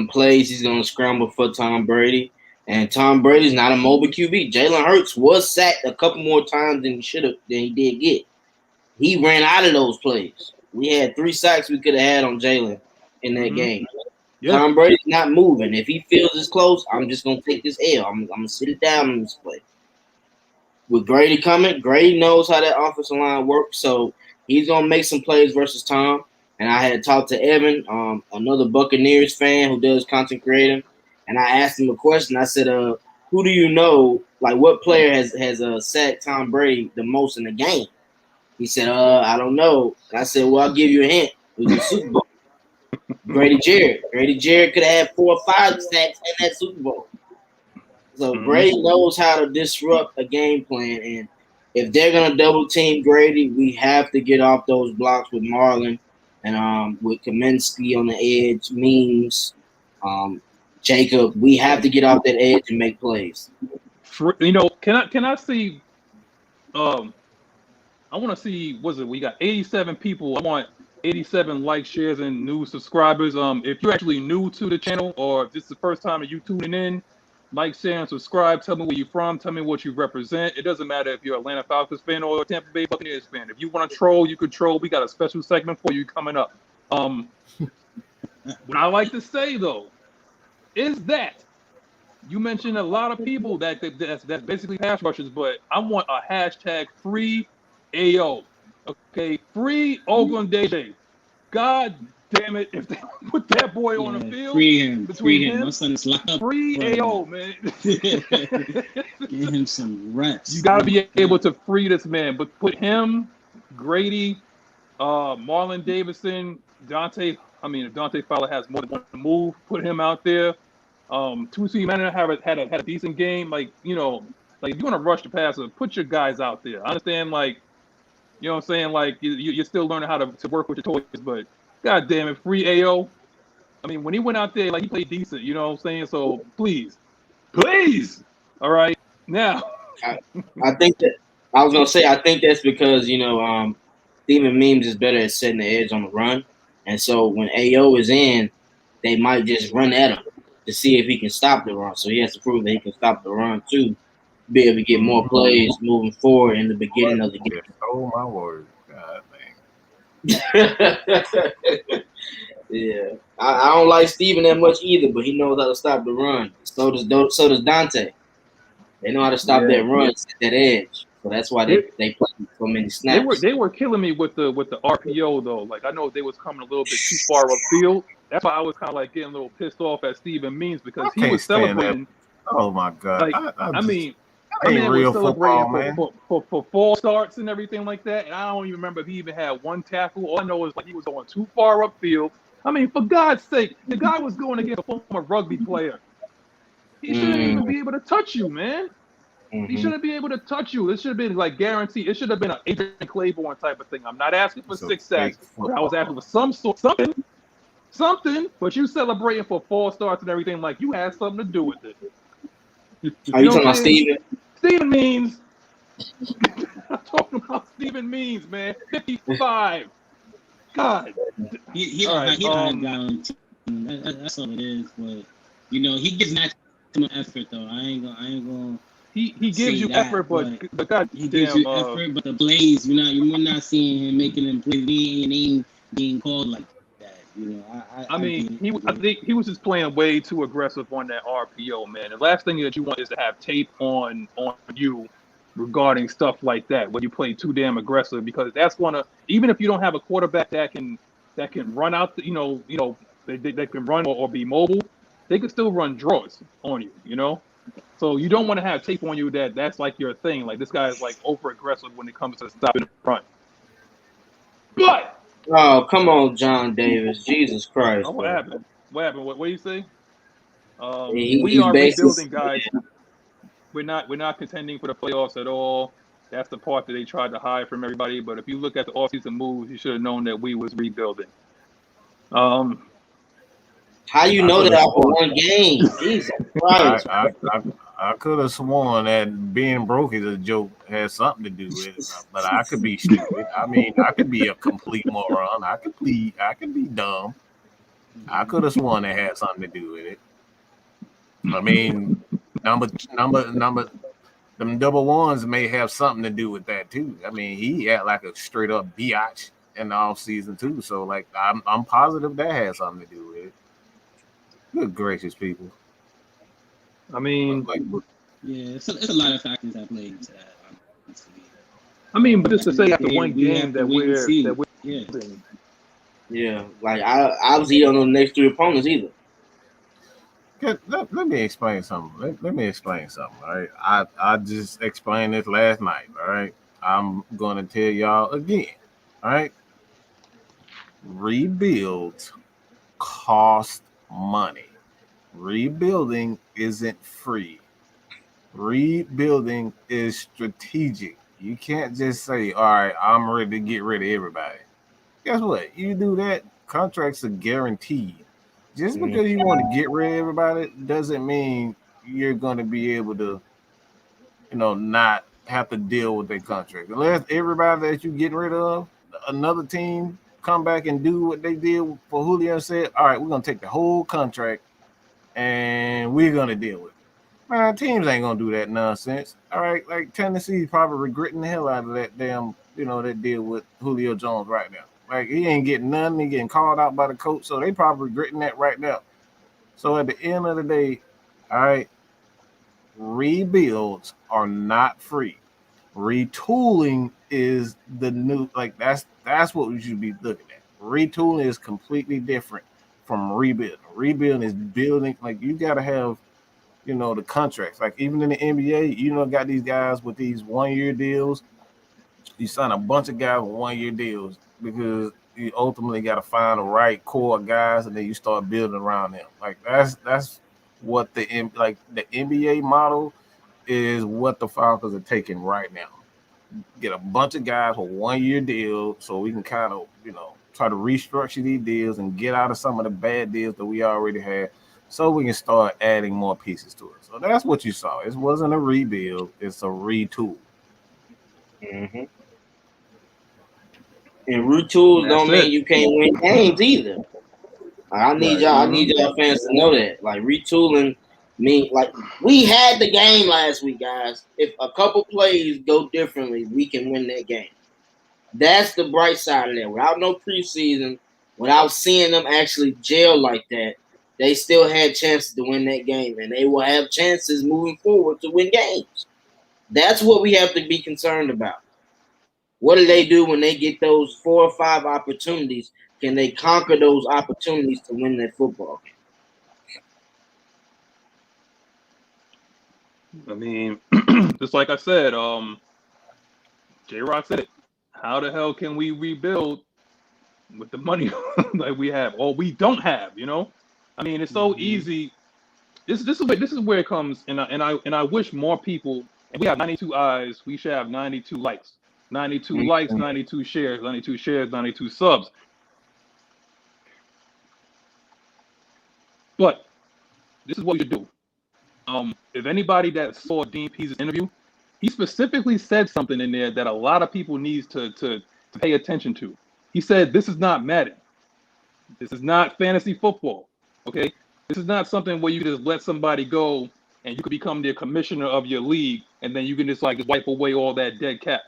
plays he's going to scramble for Tom Brady. And Tom Brady's not a mobile QB. Jalen Hurts was sacked a couple more times than he did get. He ran out of those plays. We had 3 sacks we could have had on Jalen in that game. Yeah. Tom Brady's not moving. If he feels it's close, I'm just going to take this L. I'm going to sit it down in this play. With Grady coming, Grady knows how that offensive line works, so he's going to make some plays versus Tom. And I had talked to Evan, another Buccaneers fan who does content creating, and I asked him a question. I said, who do you know, like what player has sacked Tom Brady the most in the game? He said, I don't know. I said, well, I'll give you a hint. It was the Super Bowl. Grady Jarrett. Grady Jarrett could have had 4 or 5 sacks in that Super Bowl. So Brady knows how to disrupt a game plan. And if they're going to double team Grady, we have to get off those blocks with Marlon and with Kaminsky on the edge, Means, Jacob. We have to get off that edge and make plays. Can I see I want to see, we got 87 people. I want 87 likes, shares, and new subscribers. If you're actually new to the channel or if this is the first time that you tuning in, like, share, and subscribe. Tell me where you're from. Tell me what you represent. It doesn't matter if you're an Atlanta Falcons fan or a Tampa Bay Buccaneers fan. If you want to troll, you can troll. We got a special segment for you coming up. What I like to say, though, is that you mentioned a lot of people that's basically pass rushers, but I want a hashtag free AO. Okay, free Ogundeji. God damn it, if they put that boy on the field, free him. My son is locked up. Free AO, man. Give him some rest. You got to be able to free this man, but put him, Grady, Marlon Davidson, Dante. If Dante Fowler has more than one move, put him out there. Tusi Manor had a decent game. If you want to rush the passer, put your guys out there. I understand, you know what I'm saying? You're still learning how to work with your toys, but God damn it, free AO. When he went out there, he played decent, you know what I'm saying? So please. All right. Now. I think that's because, Steven Means is better at setting the edge on the run. And so when AO is in, they might just run at him to see if he can stop the run. So he has to prove that he can stop the run too, be able to get more plays moving forward in the beginning of the game. Oh my word. God dang. Yeah. I don't like Steven that much either, but he knows how to stop the run. So does Dante. They know how to stop that run, set that edge. So that's why they play so many snaps. They were killing me with the RPO though. I know they was coming a little bit too far upfield. That's why I was kind of getting a little pissed off at Steven Means because he was celebrating. Oh my God! My ain't man real was celebrating football, man. for 4 starts and everything like that. And I don't even remember if he even had one tackle. All I know is like he was going too far upfield. I mean, for God's sake, the guy was going against a former rugby player. He shouldn't even be able to touch you, man. He shouldn't be able to touch you. It should have been like guaranteed. It should have been an Adrian Claiborne type of thing. I'm not asking for It's a 6 fake sacks, but I was asking football. for something. But you celebrating for 4 starts and everything like you had something to do with it. Are You you know talking what about I'm saying? Steven? Steven Means. I'm talking about Steven Means, man. 55. God. He All don't right. he don't have guy on the team. That's all it is. But he gives maximum effort though. I ain't gonna He gives say you that, effort, but God he gives damn, you effort. But the plays, we're not seeing him making them plays. He ain't being called like that. I mean, get I it. think he was just playing way too aggressive on that RPO, man. The last thing that you want is to have tape on you regarding stuff like that when you play too damn aggressive, because that's gonna, even if you don't have a quarterback that can run out, they can run or be mobile, they can still run draws on you. So you don't want to have tape on you that's like your thing. Like this guy is like over aggressive when it comes to stopping the run. But Oh, come on, John Davis. Jesus Christ, what bro. happened? What happened? What do you say? We He's are basically rebuilding, guys. We're not contending for the playoffs at all. That's the part that they tried to hide from everybody. But if you look at the offseason moves, you should have known that we was rebuilding. how you I know could that have after sworn. one game. Jesus Christ. I could have sworn that being broke is a joke has something to do with it, but I could be stupid. I mean, I could be a complete moron. I could be dumb. I could have sworn it had something to do with it. I mean, number, them double ones may have something to do with that too. I mean, he had like a straight up biatch in the off season too. So like, I'm positive that has something to do with it. Good gracious, people! I mean, Like, Yeah, it's a lot of factors that play into that. Honestly. but just to say after one We game have to wait and see. Yeah. Yeah, like I obviously don't know the next 3 opponents either. let me explain something. Let me explain something. All right, I just explained this last night. All right, I'm gonna tell y'all again. All right, rebuilds cost money. Rebuilding isn't free. Rebuilding is strategic. You can't just say, "All right, I'm ready to get rid of everybody." Guess what? You do that, contracts are guaranteed. Just because you want to get rid of everybody doesn't mean you're going to be able to, not have to deal with their contract. Unless everybody that you get rid of, another team come back and do what they did for Julio and said, all right, we're going to take the whole contract and we're going to deal with it. Man, teams ain't going to do that nonsense. All right, like Tennessee's probably regretting the hell out of that damn, that deal with Julio Jones right now. Like, he ain't getting nothing. He getting called out by the coach, so they probably regretting that right now. So at the end of the day, all right, rebuilds are not free. Retooling is the new, like that's what we should be looking at. Retooling is completely different from rebuilding. Rebuilding is building, like you gotta have, the contracts. Like even in the NBA, got these guys with these 1-year deals. You sign a bunch of guys with 1-year deals because you ultimately got to find the right core of guys, and then you start building around them. Like that's what the NBA model is. What the Falcons are taking right now. Get a bunch of guys with 1-year deals, so we can kind of try to restructure these deals and get out of some of the bad deals that we already had, so we can start adding more pieces to it. So that's what you saw. It wasn't a rebuild; it's a retool. Mm-hmm. And retools That's don't mean it. you can't win games either. I need Right. y'all fans to know that. Like retooling mean like we had the game last week, guys. If a couple plays go differently, we can win that game. That's the bright side of that. Without no preseason, without seeing them actually gel like that, they still had chances to win that game, and they will have chances moving forward to win games. That's what we have to be concerned about. What do they do when they get those 4 or 5 opportunities? Can they conquer those opportunities to win that football game? I mean, just like I said, J-Rock said it. How the hell can we rebuild with the money that we have or we don't have? You know, I mean, it's so easy. This is where it comes, and I wish more people. And we have 92 eyes. We should have 92 likes, 92 likes, 92 shares, 92 shares, 92 subs. But this is what we should do. If anybody that saw Dean Pease's interview, he specifically said something in there that a lot of people needs to pay attention to. He said, "This is not Madden. This is not fantasy football. Okay, this is not something where you can just let somebody go and you can become the commissioner of your league, and then you can just wipe away all that dead cap.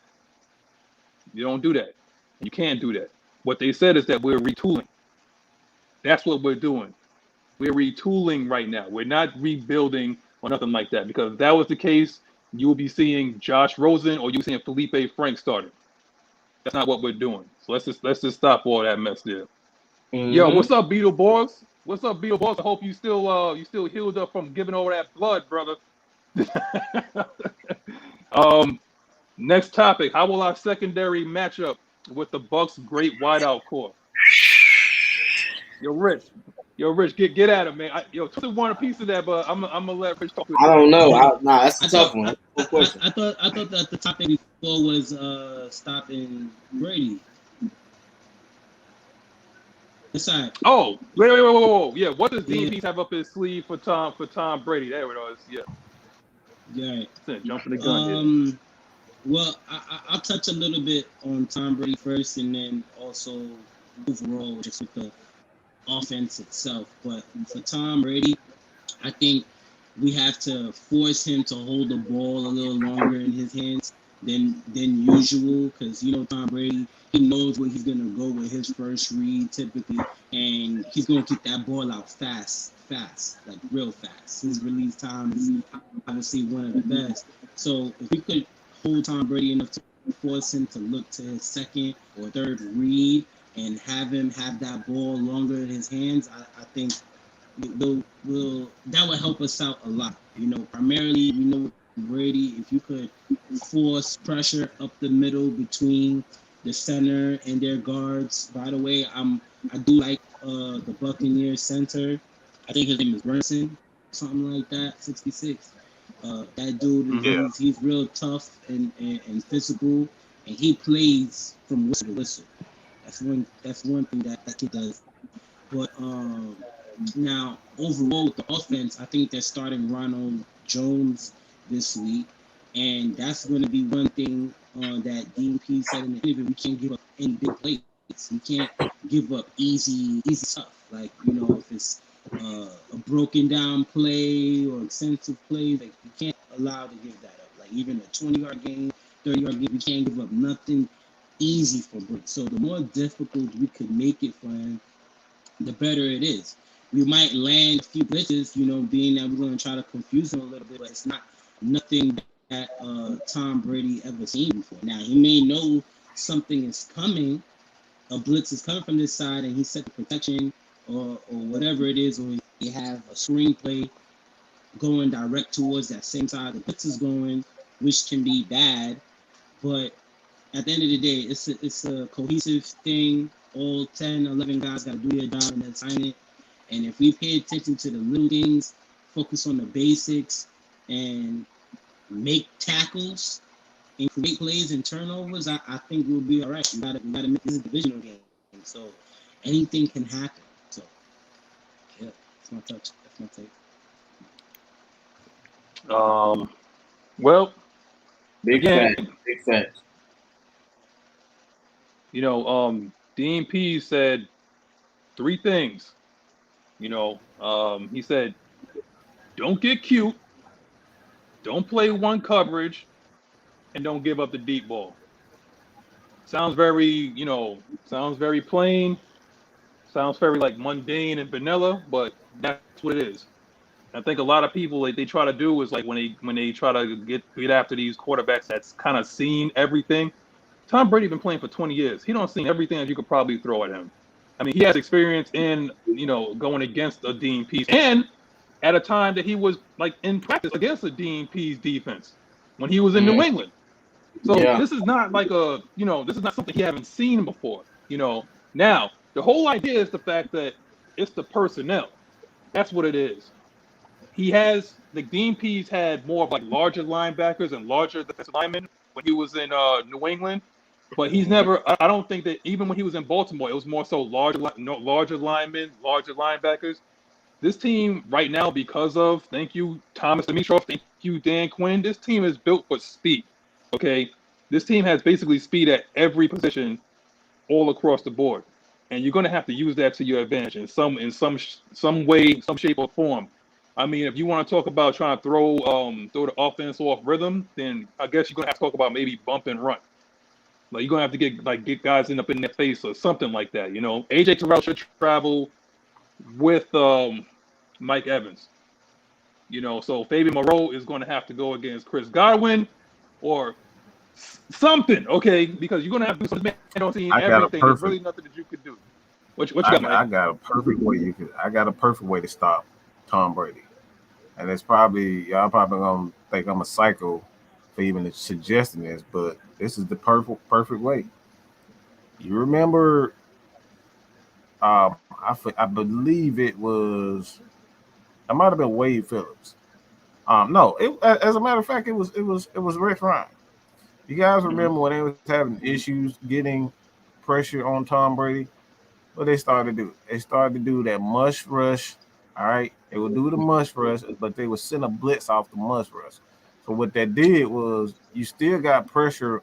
You don't do that. You can't do that. What they said is that we're retooling. That's what we're doing. We're retooling right now. We're not rebuilding or nothing like that. Because if that was the case, you will be seeing Josh Rosen or you seeing Felipe Frank starting. That's not what we're doing. So let's just stop all that mess there. Yo, what's up, Beetleborgs? What's up, Beetleborgs? I hope you still healed up from giving over that blood, brother. Next topic. How will our secondary match up with the Bucs' great wideout core? Yo, Rich, get at him, man. Twister want a piece of that, but I'm gonna let Rich talk. I don't know. That's a tough one. I thought that the topic before was stopping Brady. Aside. Oh, wait. Yeah, what does Dean Pease have up his sleeve for Tom Brady? There it is. Yeah. Yeah. Jumping the gun here. Well, I'll touch a little bit on Tom Brady first, and then also overall just with the offense itself. But for Tom Brady, I think we have to force him to hold the ball a little longer in his hands than usual, because Tom Brady, he knows where he's gonna go with his first read typically, and he's gonna get that ball out fast, like real fast. His release time is obviously one of the best. So if we could hold Tom Brady enough to force him to look to his second or third read and have him have that ball longer in his hands, I think that will help us out a lot. Primarily, Brady, if you could force pressure up the middle between the center and their guards. By the way, I do like the Buccaneers center. I think his name is Burnson, something like that, 66. That dude, he's real tough and physical, and he plays from whistle to whistle. That's one thing that kid does. But now overall with the offense, I think they're starting Ronald Jones this week, and that's going to be one thing that Dean P said in the interview. We can't give up any big plays. We can't give up easy stuff. Like if it's a broken down play or extensive play, like we can't allow to give that up. Like even a 20-yard game, 30-yard game, we can't give up nothing easy for Brady. So the more difficult we could make it for him, the better it is. We might land a few glitches, being that we're going to try to confuse him a little bit, but it's not nothing that Tom Brady ever seen before. Now, he may know something is coming, a blitz is coming from this side, and he set the protection or whatever it is, or he have a screenplay going direct towards that same side the blitz is going, which can be bad. But at the end of the day, it's a cohesive thing. All 10, 11 guys got to do their job and then sign it. And if we pay attention to the little things, focus on the basics, and make tackles and create plays and turnovers, I think we'll be all right. We gotta make this a divisional game. So anything can happen. So yeah, that's my touch. That's my take. Well, big facts. Dean Pease said 3 things. He said, don't get cute, don't play one coverage, and don't give up the deep ball. Sounds very plain, sounds very mundane and vanilla, but that's what it is. I think a lot of people they try to do is when they try to get after these quarterbacks that's kind of seen everything. Tom Brady been playing for 20 years. He don't see everything that you could probably throw at him. I mean, he has experience in, going against a Dean Pease. And at a time that he was like in practice against the Dean Pease defense when he was in New England. So this is not like this is not something he haven't seen before. Now the whole idea is the fact that it's the personnel. That's what it is. The Dean Pease had more of like larger linebackers and larger defensive linemen when he was in New England, but he's never. I don't think that even when he was in Baltimore, it was more so larger linemen, larger linebackers. This team right now, because of thank you Thomas Dimitroff, thank you Dan Quinn. This team is built for speed. Okay, this team has basically speed at every position, all across the board, and you're going to have to use that to your advantage in some way, some shape or form. I mean, if you want to talk about trying to throw the offense off rhythm, then I guess you're going to have to talk about maybe bump and run. Like you're going to have to get guys up in their face or something like that. AJ Terrell should travel with Mike Evans. So Fabian Moreau is going to have to go against Chris Godwin or something, okay? Because you're going to have to do something. Everything. There's really nothing that you could do. What you got, Mike? I got a perfect way to stop Tom Brady. And it's probably y'all probably gonna think I'm a psycho for even suggesting this, but this is the perfect way. You remember? I believe it might have been Wade Phillips. No, as a matter of fact, it was Rex Ryan. You guys remember when they was having issues getting pressure on Tom Brady? What they started to do? They started to do that mush rush. All right, they would do the mush rush, but they would send a blitz off the mush rush. So what that did was you still got pressure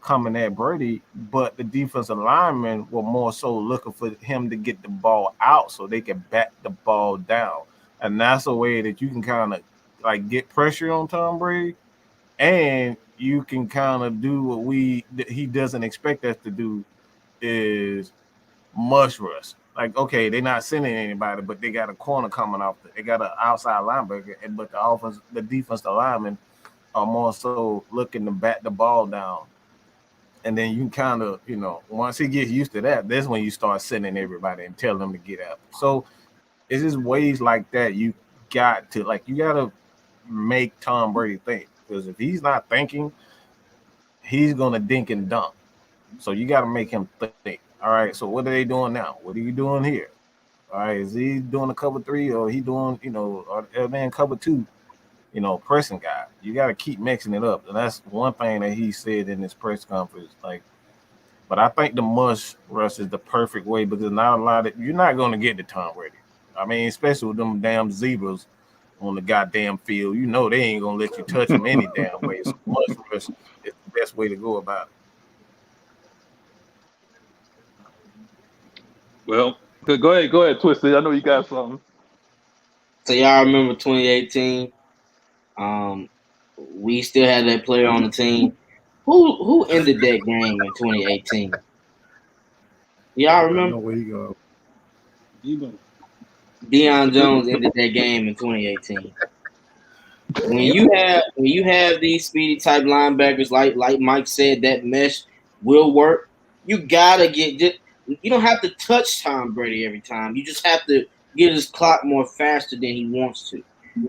coming at Brady, but the defensive linemen were more so looking for him to get the ball out so they can back the ball down. And that's a way that you can kind of like get pressure on Tom Brady, and you can kind of do what he doesn't expect us to do is mush rush. Like, okay, they're not sending anybody, but they got a corner coming off. They got an outside linebacker, but the defensive linemen are more so looking to bat the ball down. And then you kind of, once he gets used to that, that's when you start sending everybody and tell them to get out. So it's just ways like that you got to make Tom Brady think. Because if he's not thinking, he's going to dink and dunk. So you got to make him think. All right, so what are they doing now? What are you doing here? All right, is he doing a cover 3 or he doing, or then cover 2, pressing guy? You got to keep mixing it up. And that's one thing that he said in his press conference. But I think the mush rush is the perfect way because you're not going to get to Tom Brady. I mean, especially with them damn zebras on the goddamn field. They ain't going to let you touch them any damn way. So mush rush is the best way to go about it. Well, go ahead, Twisted. I know you got something. So y'all remember 2018? We still had that player on the team. Who ended that game in 2018? Y'all remember? I know where he go. Deion Jones ended that game in 2018. When you have these speedy type linebackers, like Mike said, that mesh will work. You gotta you don't have to touch Tom Brady every time. You just have to get his clock more faster than he wants to.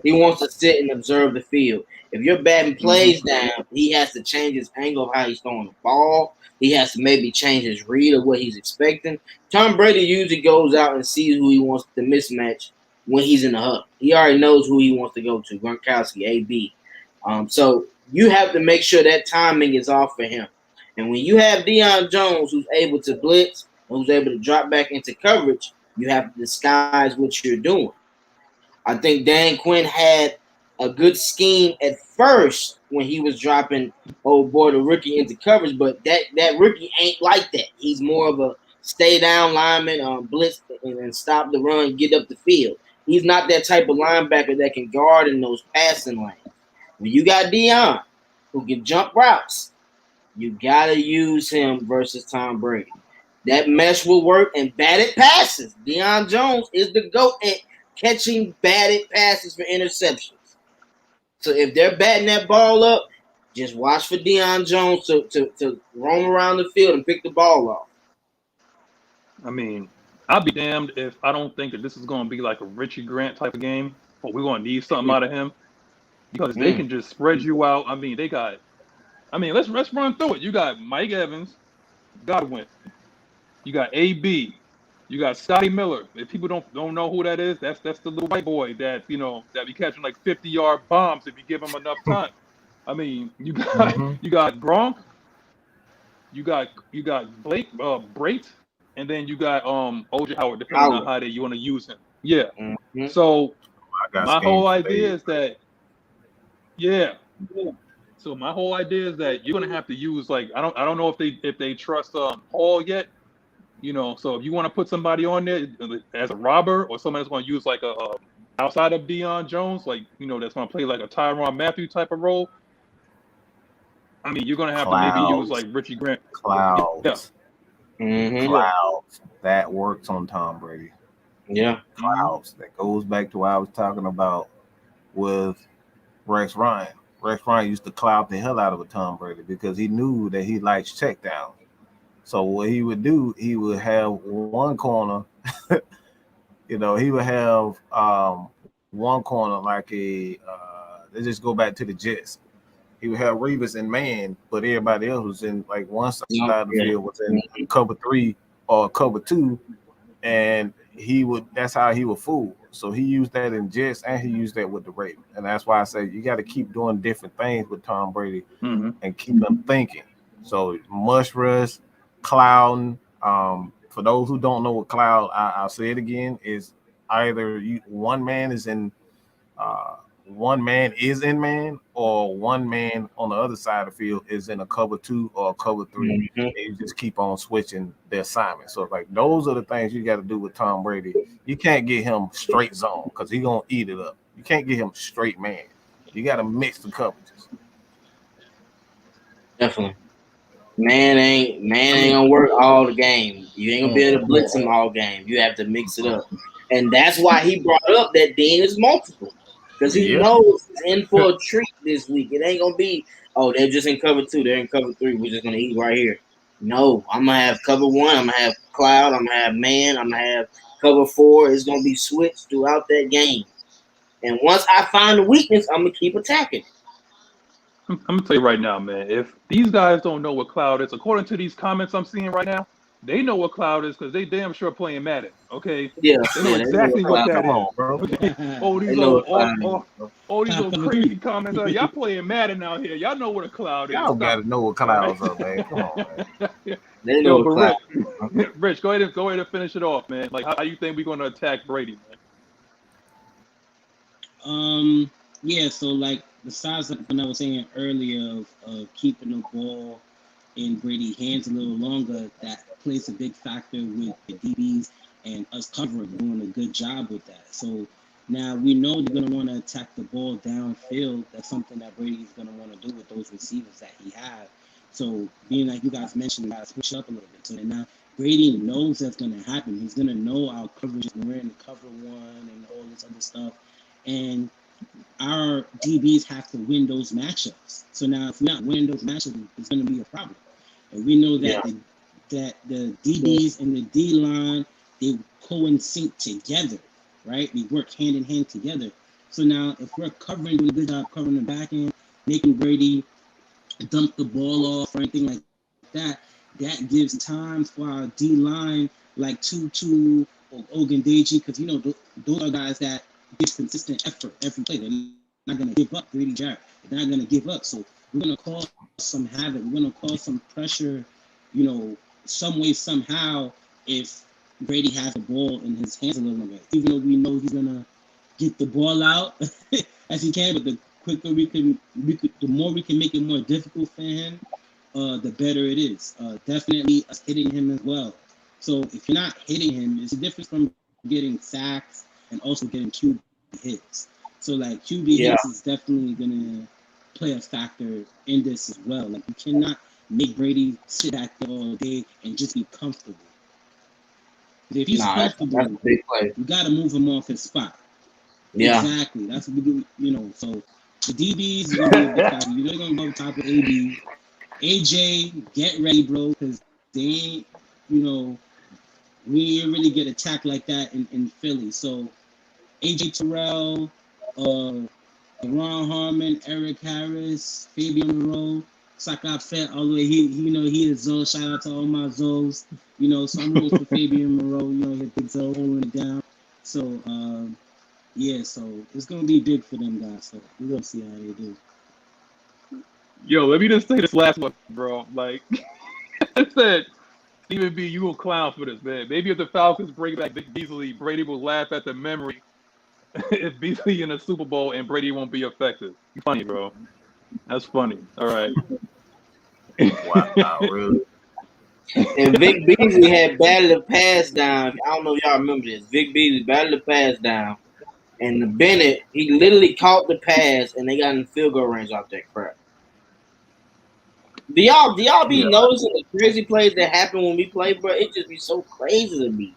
He wants to sit and observe the field. If you're batting plays down, he has to change his angle of how he's throwing the ball. He has to maybe change his read of what he's expecting. Tom Brady usually goes out and sees who he wants to mismatch when he's in the hub. He already knows who he wants to go to, Gronkowski, AB. So you have to make sure that timing is off for him. And when you have Deion Jones who's able to blitz, who's able to drop back into coverage, you have to disguise what you're doing. I think Dan Quinn had a good scheme at first when he was dropping the rookie into coverage, but that rookie ain't like that. He's more of a stay down lineman, blitz and stop the run, get up the field. He's not that type of linebacker that can guard in those passing lanes. When you got Deion, who can jump routes, you got to use him versus Tom Brady. That mesh will work and batted passes. Deion Jones is the GOAT at catching batted passes for interceptions. So if they're batting that ball up, just watch for Deion Jones to roam around the field and pick the ball off. I mean, I'll be damned if I don't think that this is going to be like a Richie Grant type of game. but we're gonna need something out of him because they can just spread you out. I mean, let's run through it. You got Mike Evans, Godwin. You got AB. You got Scotty Miller. If people don't know who that is, that's the little white boy that that be catching like 50-yard bombs if you give him enough time. I mean, you got Gronk. You got Blake Brait, and then you got OJ Howard, depending on how you want to use him. Yeah. So my whole idea is that So my whole idea is that you're gonna have to use I don't know if they trust Hall yet. So if you want to put somebody on there as a robber or somebody that's going to use a outside of Deion Jones, that's going to play like a Tyrann Mathieu type of role. I mean, you're going to have to maybe use Richie Grant. Clouds. Clouds. That works on Tom Brady. Yeah. Clouds. That goes back to what I was talking about with Rex Ryan. Rex Ryan used to cloud the hell out of a Tom Brady because he knew that he likes checkdowns. So what he would do, he would have one corner, he would have one corner like let's just go back to the Jets. He would have Revis in man, but everybody else was in one side of the field was in cover 3 or cover 2, and that's how he would fool. So he used that in Jets and he used that with the Ravens. And that's why I say you got to keep doing different things with Tom Brady and keep them thinking. So mush rush, clouding. For those who don't know what cloud, I'll say it again, is either one man is in man, or one man on the other side of the field is in a cover 2 or a cover 3. And you just keep on switching the assignment. So those are the things you got to do with Tom Brady. You can't get him straight zone because he's gonna eat it up. You can't get him straight man. You got to mix the coverages. Definitely. Man ain't gonna work all the game. You ain't gonna be able to blitz him all game. You have to mix it up, and that's why he brought up that Dean is multiple, because he knows he's in for a treat this week. It ain't gonna be they're just in cover 2, they're in cover 3. We're just gonna eat right here. No, I'm gonna have cover 1. I'm gonna have cloud. I'm gonna have man. I'm gonna have cover 4. It's gonna be switched throughout that game, and once I find the weakness, I'm gonna keep attacking. I'm gonna tell you right now, man. If these guys don't know what cloud is, according to these comments I'm seeing right now, they know what cloud is because they damn sure playing Madden. Okay, yeah, they know exactly what that is. Bro. These old crazy comments. Y'all playing Madden out here. Y'all know what a cloud is. Y'all gotta know what clouds are, man. Come on, man. They know what cloud. Rich, go ahead and finish it off, man. How you think we're gonna attack Brady, man? So besides what I was saying earlier of keeping the ball in Brady's hands a little longer, that plays a big factor with the DBs and us covering, doing a good job with that. So now we know they're going to want to attack the ball downfield. That's something that Brady's going to want to do with those receivers that he has. So being like you guys mentioned, you guys switch up a little bit. So now Brady knows that's going to happen. He's going to know our coverage when we're in the cover 1 and all this other stuff. And our DBs have to win those matchups. So now, if we're not winning those matchups, it's going to be a problem. And we know that the DBs and the D line, they co-sync together, right? We work hand in hand together. So now, if we're doing a good job covering the back end, making Brady dump the ball off or anything like that, that gives time for our D line, like Tutu or Ogundeji, because those are guys that give consistent effort every play. They're not going to give up. Brady Jarrett, they're not going to give up. So we're going to cause some havoc. We're going to cause some pressure, some way, somehow, if Brady has the ball in his hands a little bit. Even though we know he's going to get the ball out as he can, but the quicker the more we can make it more difficult for him, the better it is. Definitely us hitting him as well. So if you're not hitting him, it's a difference from getting sacks and also getting QB hits. So QB hits is definitely gonna play a factor in this as well. You cannot make Brady sit back there all day and just be comfortable. If he's comfortable, that's a big play. You gotta move him off his spot. Yeah, exactly. That's what we do. So the DBs is gonna be a big factor. You're gonna go top of AB, AJ. Get ready, bro, because they ain't. We didn't really get attacked like that in Philly. So AJ Terrell, Ron Harmon, Eric Harris, Fabian Moreau. Saka Fett, although he is Zoe. Shout out to all my Zoes. So I'm rooting for Fabian Moreau. His big Zoe holding it down. So so it's gonna be big for them guys. So we're gonna see how they do. Yo, let me just say this last one, bro. Like I said, Stephen B, you a clown for this, man. Maybe if the Falcons bring back Vic Beasley, Brady will laugh at the memory. If Beasley in a Super Bowl and Brady won't be effective. Funny, bro. That's funny. All right. Wow, really? And Vic Beasley had battled the pass down. I don't know if y'all remember this. Vic Beasley battled the pass down. And the Bennett, he literally caught the pass and they got in the field goal range off that crap. Do y'all be noticing the crazy plays that happen when we play, bro? It just be so crazy to me.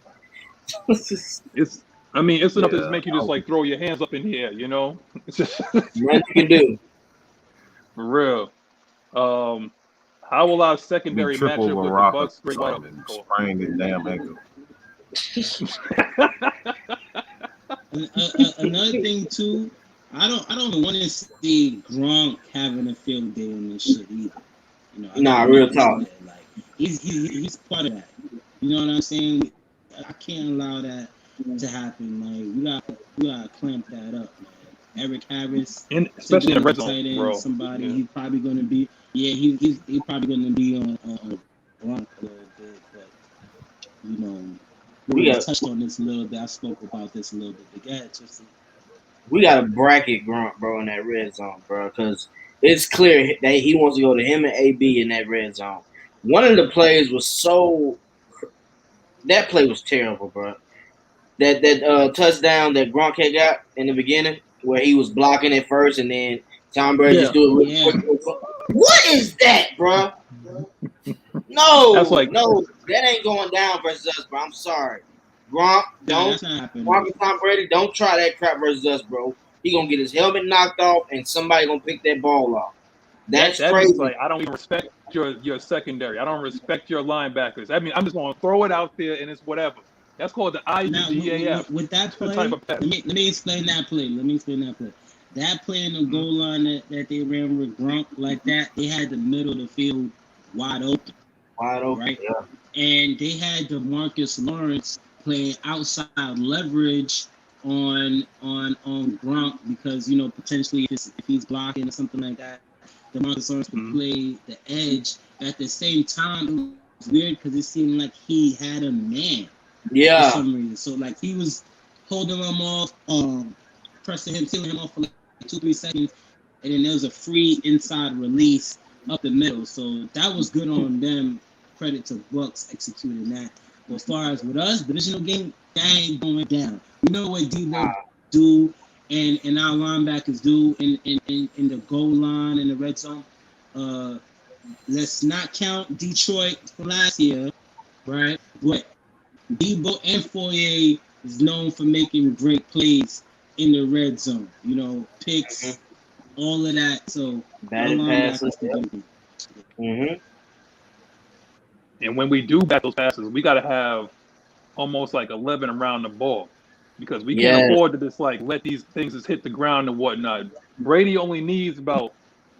It's enough to just make you just like throw your hands up in the air, It's just Nothing you can do. For real. How will our secondary match up with the Bucs? Great white up. Sprained his damn ankle. Another thing too, I don't want to see Gronk having a field day in this shit either. Real talk. Like he's part of that. You know what I'm saying? I can't allow that to happen. Like we gotta clamp that up, man. Eric Harris, and especially in the red zone, bro. Somebody he's probably gonna be. Yeah, he's probably gonna be on Gronk a little bit, but we touched on this a little bit. I spoke about this a little bit. But go ahead, Tristan. We got to bracket Gronk, bro, in that red zone, bro, because it's clear that he wants to go to him and AB in that red zone. One of the plays was that play was terrible, bro. That touchdown that Gronk had got in the beginning, where he was blocking at first, and then Tom Brady just do it really quick. What is that, bro? No, that ain't going down versus us, bro. I'm sorry. Gronk, Gronk and Tom Brady, don't try that crap versus us, bro. He gonna get his helmet knocked off, and somebody gonna pick that ball off. That's crazy. Like, I don't even respect your secondary. I don't respect your linebackers. I mean, I'm just gonna throw it out there, and it's whatever. That's called the IGAF. With that play, let me explain that play. That play in the goal line that they ran with Gronk like that, they had the middle of the field wide open. Right? Yeah. And they had DeMarcus Lawrence playing outside leverage on Gronk because, potentially if he's blocking or something like that, DeMarcus Lawrence could play the edge. At the same time, it was weird because it seemed like he had a man. Yeah. For some reason. So, he was holding him off, pressing him, sealing him off for 2-3 seconds, and then there was a free inside release up the middle. So that was good on them. Credit to Bucs executing that. But as far as with us, divisional game, that ain't going down. You know what Debo do and our linebackers do in the goal line in the red zone. Let's not count Detroit from last year, right? But Debo and Foyer is known for making great plays in the red zone. Picks, all of that. So batted passes. And when we do bat those passes, we got to have almost like 11 around the ball because we can't afford to just let these things just hit the ground and whatnot. Brady only needs about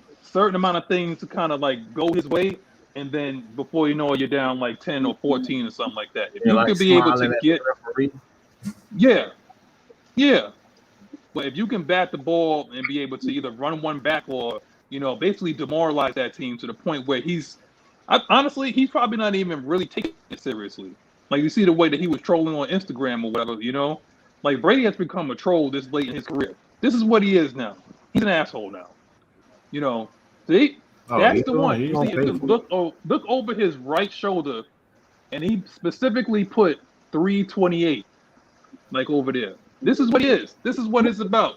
a certain amount of things to kind of go his way, and then before you know it, you're down 10 or 14 or something like that. If you could be able to get, but if you can bat the ball and be able to either run one back or basically demoralize that team to the point where honestly, he's probably not even really taking it seriously. You see the way that he was trolling on Instagram or whatever, Brady has become a troll this late in his career. This is what he is now. He's an asshole now. See? That's the one. You see, look over his right shoulder, and he specifically put 328 over there. This is what he is. This is what it's about.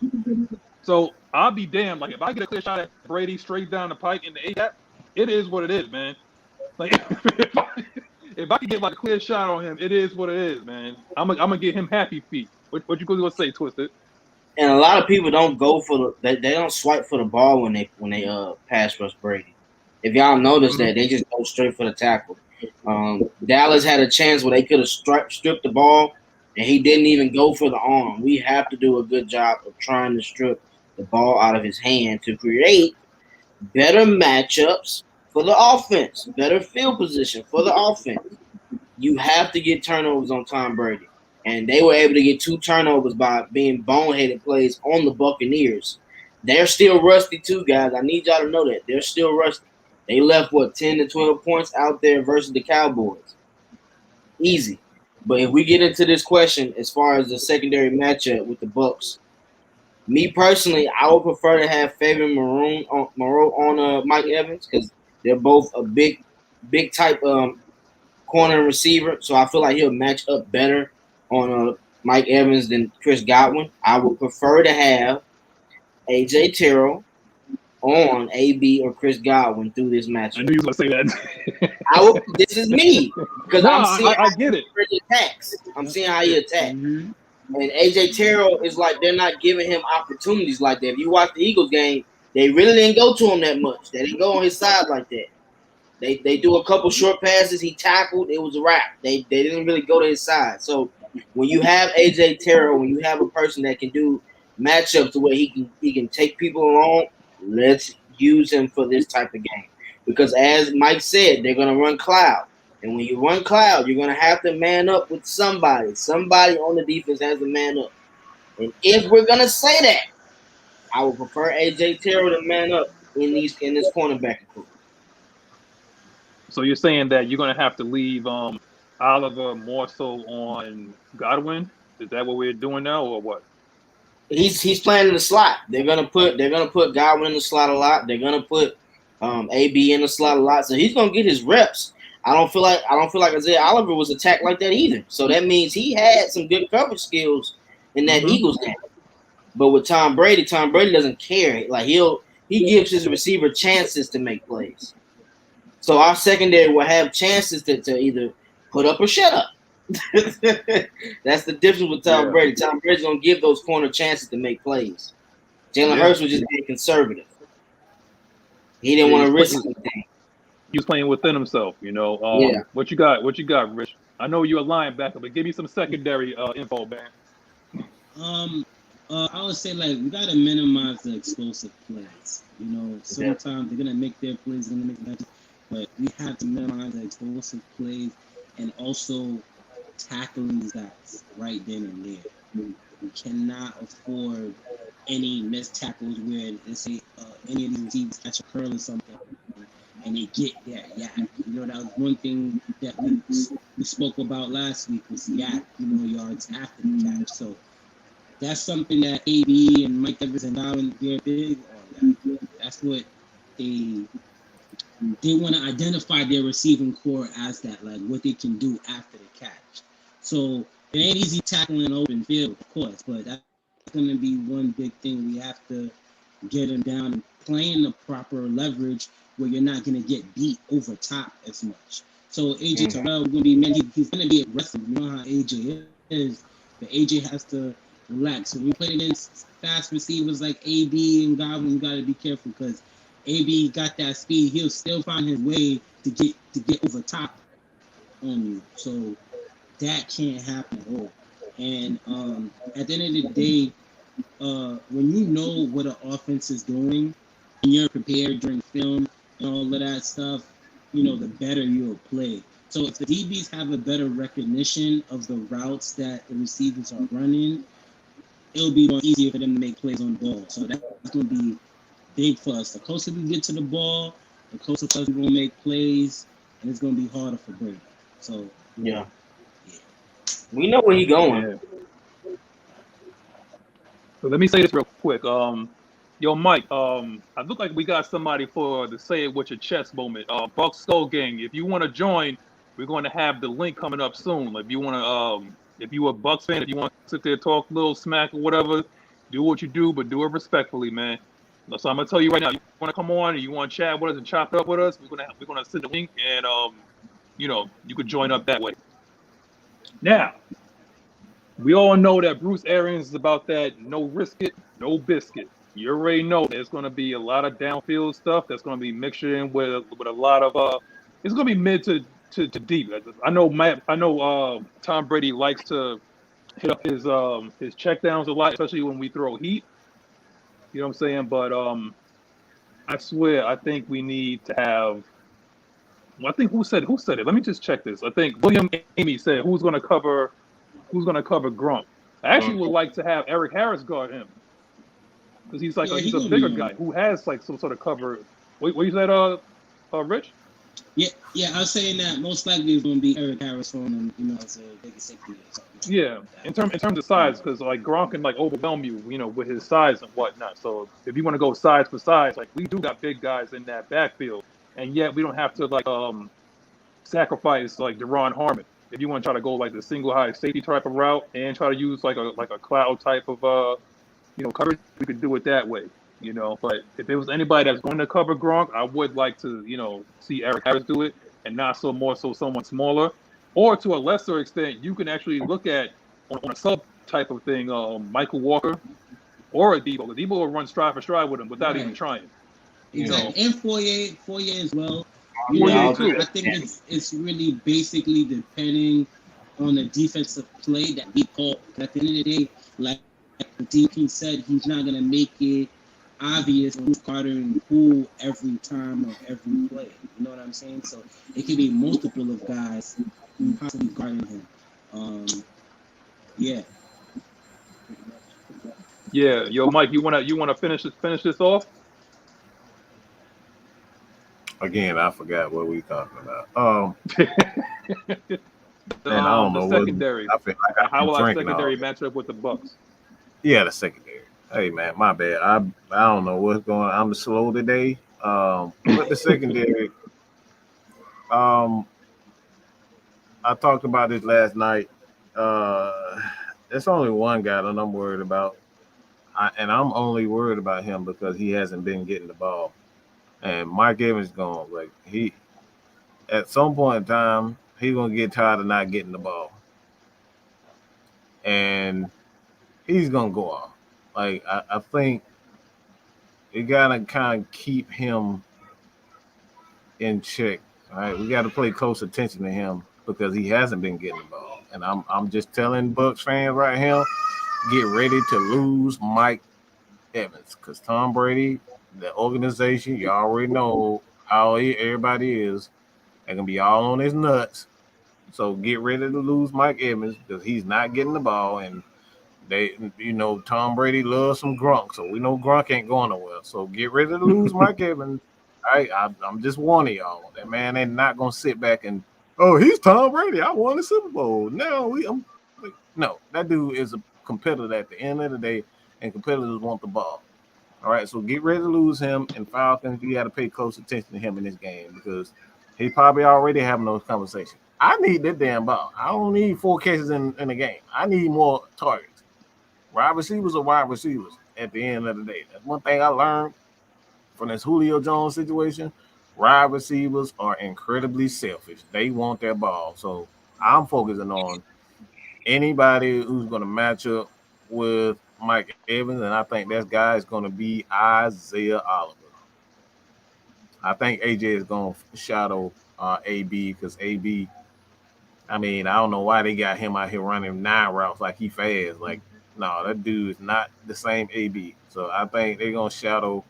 So I'll be damned. If I get a clear shot at Brady straight down the pike in the A-gap, it is what it is, man. If I can get a clear shot on him, it is what it is, man. I'm gonna get him happy feet. What you gonna say, Twisted? And a lot of people don't go for they don't swipe for the ball when they pass rush Brady. If y'all notice that, they just go straight for the tackle. Dallas had a chance where they could have stripped the ball and he didn't even go for the arm. We have to do a good job of trying to strip the ball out of his hand to create better matchups for the offense, better field position for the offense. You have to get turnovers on Tom Brady. And they were able to get 2 turnovers by being boneheaded plays on the Buccaneers. They're still rusty too, guys. I need y'all to know that. They're still rusty. They left, 10 to 12 points out there versus the Cowboys. Easy. But if we get into this question as far as the secondary matchup with the Bucs, me personally, I would prefer to have Fabian Moreau on Mike Evans because they're both a big type corner and receiver. So I feel like he'll match up better on Mike Evans than Chris Godwin. I would prefer to have AJ Terrell on AB or Chris Godwin through this matchup. I knew you were going to say that. This is me because no, I'm seeing I get it. He attacks. I'm seeing how he attacks. Mm-hmm. And AJ Terrell is like they're not giving him opportunities like that. If you watch the Eagles game, they really didn't go to him that much. They didn't go on his side like that. They do a couple short passes. He tackled. It was a wrap. They didn't really go to his side. So when you have AJ Terrell, when you have a person that can do matchups to where he can take people along, let's use him for this type of game. Because as Mike said, they're gonna run cloud. And when you run cloud, you're going to have to man up with somebody. Somebody on the defense has to man up. And if we're going to say that, I would prefer AJ Terrell to man up in this cornerback group. So you're saying that you're going to have to leave Oliver more so on Godwin? Is that what we're doing now, or what? He's playing in the slot. They're gonna put Godwin in the slot a lot. They're gonna put AB in the slot a lot. So he's gonna get his reps. I don't feel like Isaiah Oliver was attacked like that either. So that means he had some good coverage skills in that Eagles game. But with Tom Brady doesn't care. Like he gives his receiver chances to make plays. So our secondary will have chances to either put up or shut up. That's the difference with Tom Brady. Tom Brady's gonna give those corner chances to make plays. Jalen Hurts was just being conservative. He didn't want to risk anything. He was playing within himself, you know. What you got, Rich? I know you're a linebacker, but give me some secondary info, man. I would say like we gotta minimize the explosive plays. You know, sometimes they're gonna make their plays, but we have to minimize the explosive plays and also tackling these guys right then and there. We cannot afford any missed tackles where let's say any of these receivers catch a curl or something and they get that yak. You know, that was one thing that we spoke about last week was yak, yards after the catch. So that's something that AB and Mike Evans and Godwin, they're big on that. That's what they want to identify their receiving core as that, like what they can do after the catch. So it ain't easy tackling open field, of course, but that's going to be one big thing. We have to get them down and playing the proper leverage where you're not going to get beat over top as much. So AJ Terrell is going to be, he's going to be aggressive. You know how AJ is, but AJ has to relax. So we play against fast receivers like AB and Godwin. You got to be careful because AB got that speed. He'll still find his way to get over top on you. So that can't happen at all. And at the end of the day, when you know what an offense is doing and you're prepared during film and all of that stuff, the better you'll play. So if the DBs have a better recognition of the routes that the receivers are running, it'll be more easier for them to make plays on the ball. So that's going to be big for us. The closer we get to the ball, the closer we're going to make plays, and it's going to be harder for Brady. So, yeah. We know where he's going. Yeah. So let me say this real quick. Yo, Mike, I look like we got somebody for the say it with your chest moment. Buck Skull Gang, if you want to join, we're going to have the link coming up soon. If you want to, if you're a Bucks fan, if you want to sit there, talk a little smack or whatever, do what you do, but do it respectfully, man. So I'm gonna tell you right now, you want to come on and you want to chat with us and chop it up with us, we're gonna send the link and you could join up that way. Now, we all know that Bruce Arians is about that no risk it, no biscuit. You already know there's going to be a lot of downfield stuff that's going to be mixed in with a lot of it's going to be mid to deep. I know Tom Brady likes to hit up his check downs a lot, especially when we throw heat. You know what I'm saying? But I swear, I think we need to have. Well, I think who said it? Let me just check this. I think William Amy said who's going to cover Gronk. I actually would like to have Eric Harris guard him because he's like he's a bigger guy who has like some sort of cover. What you said, Rich? Yeah, I was saying that most likely it's going to be Eric Harris on him, you know, as a bigger safety or something. Yeah, in terms of size, because like Gronk can like overwhelm you, you know, with his size and whatnot. So if you want to go size for size, like we do got big guys in that backfield, and yet we don't have to like sacrifice like Deron Harmon. If you want to try to go like the single high safety type of route and try to use like a cloud type of coverage, we could do it that way. You know, but if it was anybody that's going to cover Gronk, I would like to, you know, see Eric Harris do it and not so someone smaller. Or to a lesser extent, you can actually look at on a sub type of thing, Michael Walker or a Debo. Debo will run stride for stride with him without even trying. Exactly. And Foyer as well. Foyer too. I think it's really basically depending on the defensive play that we call. At the end of the day, like DP said, he's not gonna make it obvious who's guarding who every time or every play. You know what I'm saying? So it could be multiple of guys who possibly guarding him. Yeah. Yeah, yo, Mike, you wanna finish this off? Again, I forgot what we talking about. Man, I don't know the secondary. I feel like how will our secondary match up with the Bucks? Yeah, the secondary. Hey man, my bad. I don't know what's going on. I'm slow today. But the secondary. I talked about this last night. There's only one guy that I'm worried about. And I'm only worried about him because he hasn't been getting the ball. And Mike Evans gone. Like he at some point in time, he's gonna get tired of not getting the ball. And he's gonna go off. Like I think you gotta kind of keep him in check. All right, we gotta pay close attention to him because he hasn't been getting the ball. And I'm just telling Bucs fans right here, get ready to lose Mike Evans because Tom Brady, the organization, you already know how everybody is. They're gonna be all on his nuts. So get ready to lose Mike Evans because he's not getting the ball and. Tom Brady loves some Gronk, so we know Gronk ain't going nowhere. So get ready to lose Mike Evans. I'm just warning y'all. That man ain't not gonna sit back and he's Tom Brady. I won the Super Bowl. No, that dude is a competitor at the end of the day, and competitors want the ball. All right, so get ready to lose him. And Falcons, you got to pay close attention to him in this game because he's probably already having those conversations. I need that damn ball. I don't need 4 catches in the game. I need more targets. Wide receivers are wide receivers at the end of the day. That's one thing I learned from this Julio Jones situation. Wide receivers are incredibly selfish. They want their ball. So I'm focusing on anybody who's going to match up with Mike Evans, and I think that guy is going to be Isaiah Oliver. I think AJ is going to shadow AB because AB, I mean, I don't know why they got him out here running 9 routes like he fast. Like, no, that dude is not the same AB. So I think they're going to shadow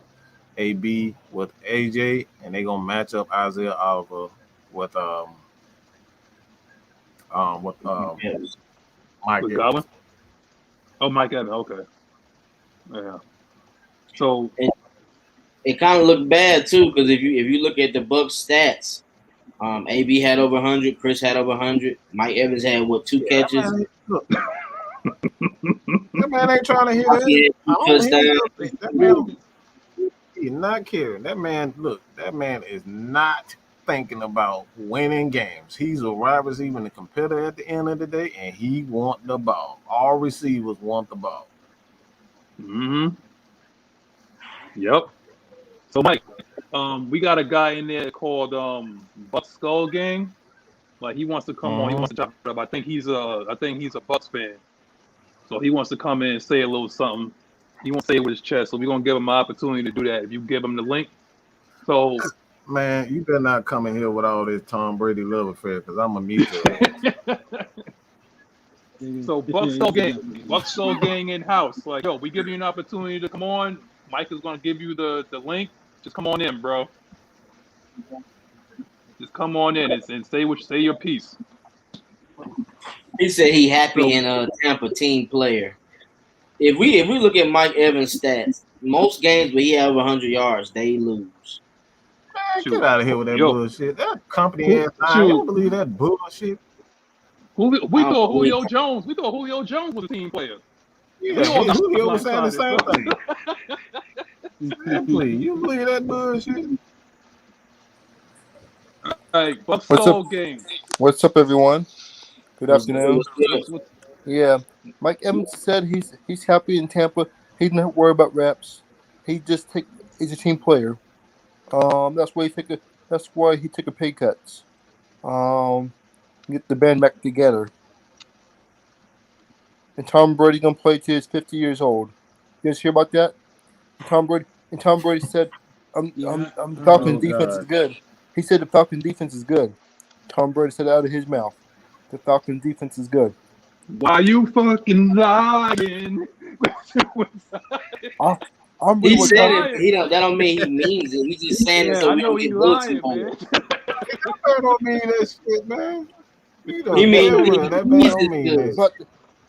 AB with AJ, and they're going to match up Isaiah Oliver with Mike with Evans. Godwin? Oh, Mike Evans. Okay. Yeah. So it kind of looked bad too because if you look at the Bucs stats, AB had over 100, Chris had over 100, Mike Evans had 2 catches. That man ain't trying to hear that. That man, he's not caring. That man is not thinking about winning games. He's a wide receiver and a competitor at the end of the day, and he want the ball. All receivers want the ball. Mm-hmm. Yep. So Mike, we got a guy in there called Buck Skull Gang. Like he wants to come on, he wants to chop it up. I think he's a Bucks fan. So he wants to come in and say a little something. He wants to say it with his chest. So we're gonna give him an opportunity to do that if you give him the link. So man, you better not come in here with all this Tom Brady love affair because I'm a mute. So Bucks Soul Gang in house. Like, yo, we give you an opportunity to come on. Mike is gonna give you the link. Just come on in, bro. Just come on in and say your piece. He said he happy in a Tampa team player. If we look at Mike Evans' stats, most games where he have 100 yards, they lose. Man, get out of here with that bullshit. That company ass. I don't believe that bullshit. We thought Julio Jones. We thought Julio Jones was a team player. Yeah, Julio was saying the same thing. Man, please, you believe that bullshit? All right, Bucks Soul Game. What's up, everyone? Good afternoon. Yeah, Mike Evans said he's happy in Tampa. He's not worried about reps. He's a team player. That's why he took a pay cuts. Get the band back together. And Tom Brady gonna play till he's 50 years old. You guys hear about that? Tom Brady said, "The Falcons defense is good." He said the Falcons defense is good. Tom Brady said it out of his mouth. The Falcons defense is good. Why you fucking lying? He said it. That don't mean he means it. He's just saying it so we don't get lying, man. That don't mean that shit, man. He means that man don't mean that. But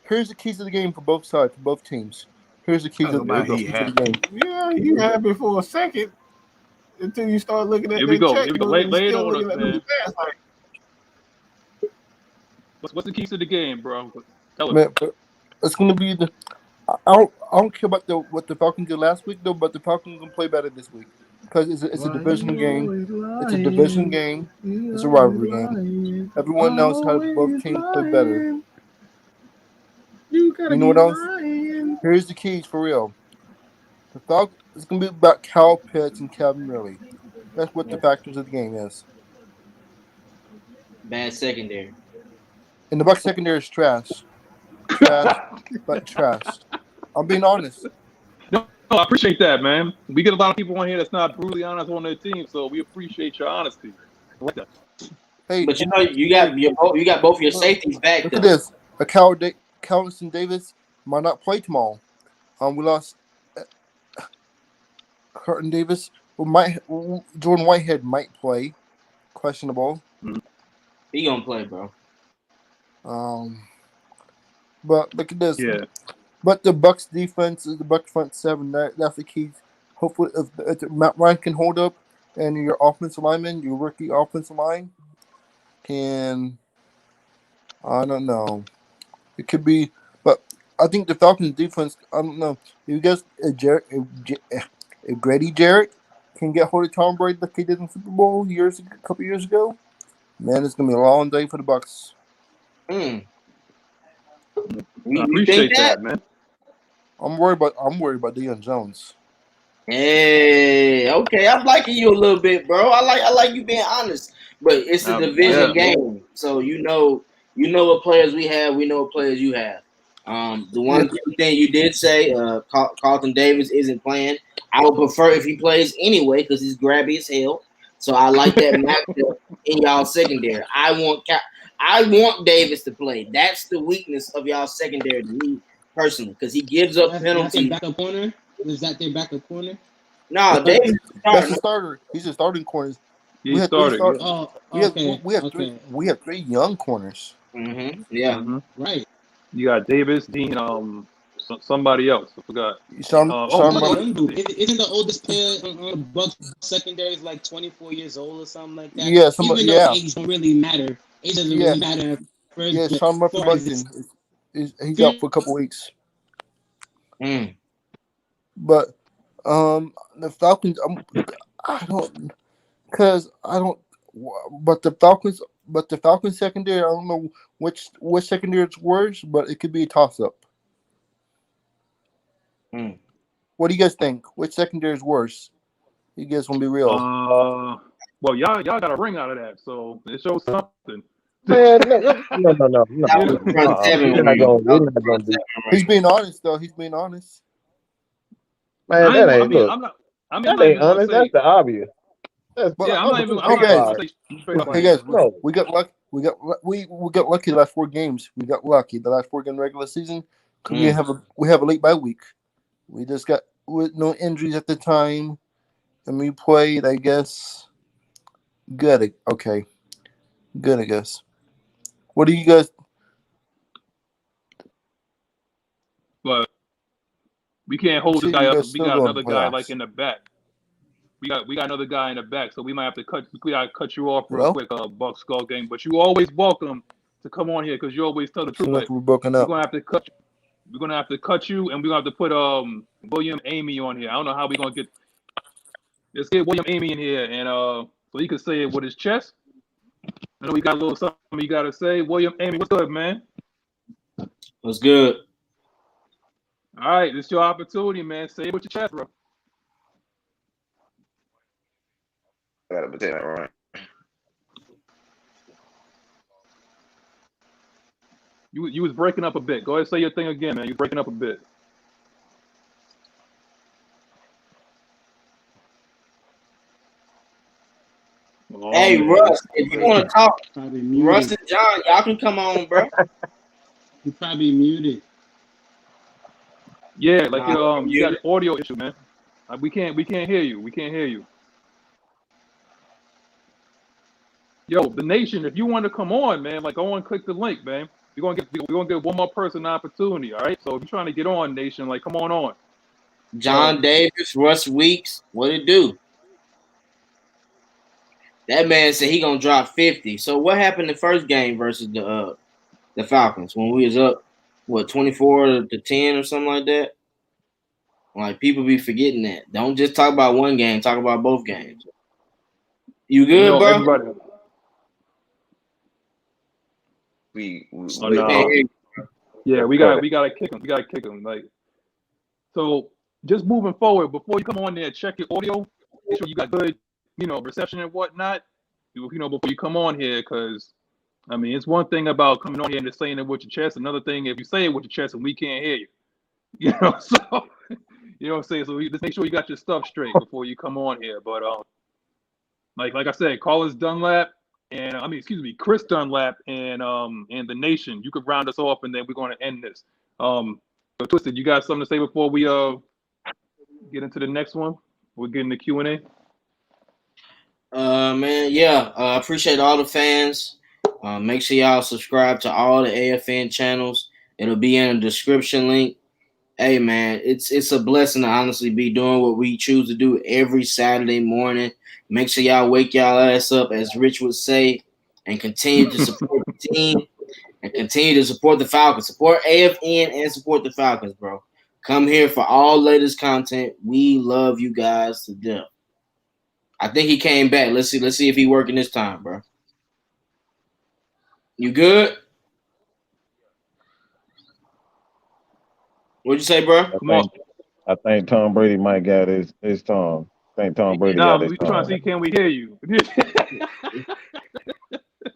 here's the keys to the game for both sides, for both teams. Here's the keys to the game. Yeah, you happy for a second until you start looking at. Here we go. Lay it on us, man. What's the keys to the game, bro? Man, it's gonna be I don't care about what the Falcons did last week though, but the Falcons gonna play better this week because it's a division game. It's a division game. It's a rivalry game. Everyone knows how both teams play better. You know what else? Here's the keys for real. The Falcons is gonna be about Kyle Pitts and Calvin Ridley. That's what the factors of the game is. Bad secondary. And the Bucs secondary is trash. Trash. I'm being honest. No, I appreciate that, man. We get a lot of people on here that's not brutally honest on their team, so we appreciate your honesty. I like that. Hey, but you got both your safeties back. Look at this. Carlton Davis might not play tomorrow. We lost Carlton Davis. Jordan Whitehead might play. Questionable. He gonna play, bro. But look at this. Yeah. But the Bucs defense is the Bucs front seven. That's the key. Hopefully, if Matt Ryan can hold up, and your offensive lineman, your rookie offensive line, can. I don't know. It could be, but I think the Falcons defense. I don't know. You guys, if Grady Jarrett can get hold of Tom Brady like he did in the Super Bowl a couple years ago, man, it's gonna be a long day for the Bucs. I appreciate that, man. I'm worried about Deion Jones. Hey, okay, I'm liking you a little bit, bro. I like you being honest, but it's a division game, so you know what players we have, we know what players you have. The one thing you did say, Carlton Davis isn't playing. I would prefer if he plays anyway because he's grabby as hell. So I like that matchup in y'all secondary. I want Davis to play. That's the weakness of y'all secondary to me personally, because he gives up penalties. Backup corner? Is that their backup corner? No, Davis is that's the starter. He's a starting corner. He started. We have three young corners. Mm-hmm. Yeah. Mm-hmm. Right. You got Davis, Dean, somebody else. I forgot. Isn't the oldest player on the Bucs secondary is like 24 years old or something like that? Yeah, even though age don't really matter. Age doesn't really matter. Sean Murphy-Bunting. He's out for a couple weeks. But the Falcons, But the Falcons secondary, I don't know which secondary is worse, but it could be a toss-up. What do you guys think? Which secondary is worse? You guys want to be real? Well, y'all got a ring out of that, so it shows something. Man, no. He's being honest, though. He's being honest. Man, that ain't honest. That's the obvious. Yeah, I'm not even. Hey guys, Straight up. hey guys, No. we got lucky. We got lucky the last 4 games. We got lucky the last 4 games regular season. 'Cause we have a late bye week. We just got with no injuries at the time, and we played. I guess good. Okay, good. I guess. What do you guys? But we can't hold this See, guy you up. guys We still got going another guy like playoffs. in the back. We got another guy in the back, so we might have to cut. We gotta cut you off real Hello? quick, Buck Skull Gang. But you always welcome to come on here because you always tell the truth. Seems like But we're broken we're up. gonna have to cut. We're gonna have to cut you, and we're gonna have to put William Amy on here. I don't know how we're gonna get. Let's get William Amy in here, and so he can say it with his chest. I know we got a little something you gotta say. William Amy, what's good, man? What's good? All right, this is your opportunity, man. Say it with your chest, bro. I gotta protect that right. You was breaking up a bit. Go ahead and say your thing again, man. You breaking up a bit. Oh, Hey, man. Russ, if you want to talk, Probably muted. Russ and John, y'all can come on, bro. He probably muted. Yeah, like Nah, you got an audio issue, man. We can't hear you. We can't hear you. Yo, the nation, if you want to come on, man, like go on, click the link, man. We're gonna give one more person an opportunity, all right? So if you're trying to get on, nation, like come on. John Davis, Russ Weeks, what it do? That man said he gonna drop 50. So what happened the first game versus the Falcons when we was up, 24-10 or something like that? Like people be forgetting that. Don't just talk about one game, talk about both games. You good, bro? Everybody. We Yeah, we gotta kick him. We gotta kick him. Like, so just moving forward, before you come on there, check your audio. Make sure you got good, reception and whatnot. Before you come on here, because I mean, it's one thing about coming on here and just saying it with your chest. Another thing if you say it with your chest and we can't hear you. So you know what I'm saying. So just make sure you got your stuff straight before you come on here. But like I said, Carlos Dunlap and Chris Dunlap and the Nation. You could round us off, and then we're going to end this. So Twisted, you got something to say before we get into the next one? We're getting the Q&A. Man, yeah. I appreciate all the fans. Make sure y'all subscribe to all the AFN channels. It'll be in the description link. Hey man, it's a blessing to honestly be doing what we choose to do every Saturday morning. Make sure y'all wake y'all ass up, as Rich would say, and continue to support the team and continue to support the Falcons. Support AFN and support the Falcons, bro. Come here for all latest content. We love you guys to death. I think he came back. Let's see if he working this time, bro. You good? What'd you say, bro? I think Tom Brady might got his tongue. I think Tom Brady got his we trying to see, can we hear you?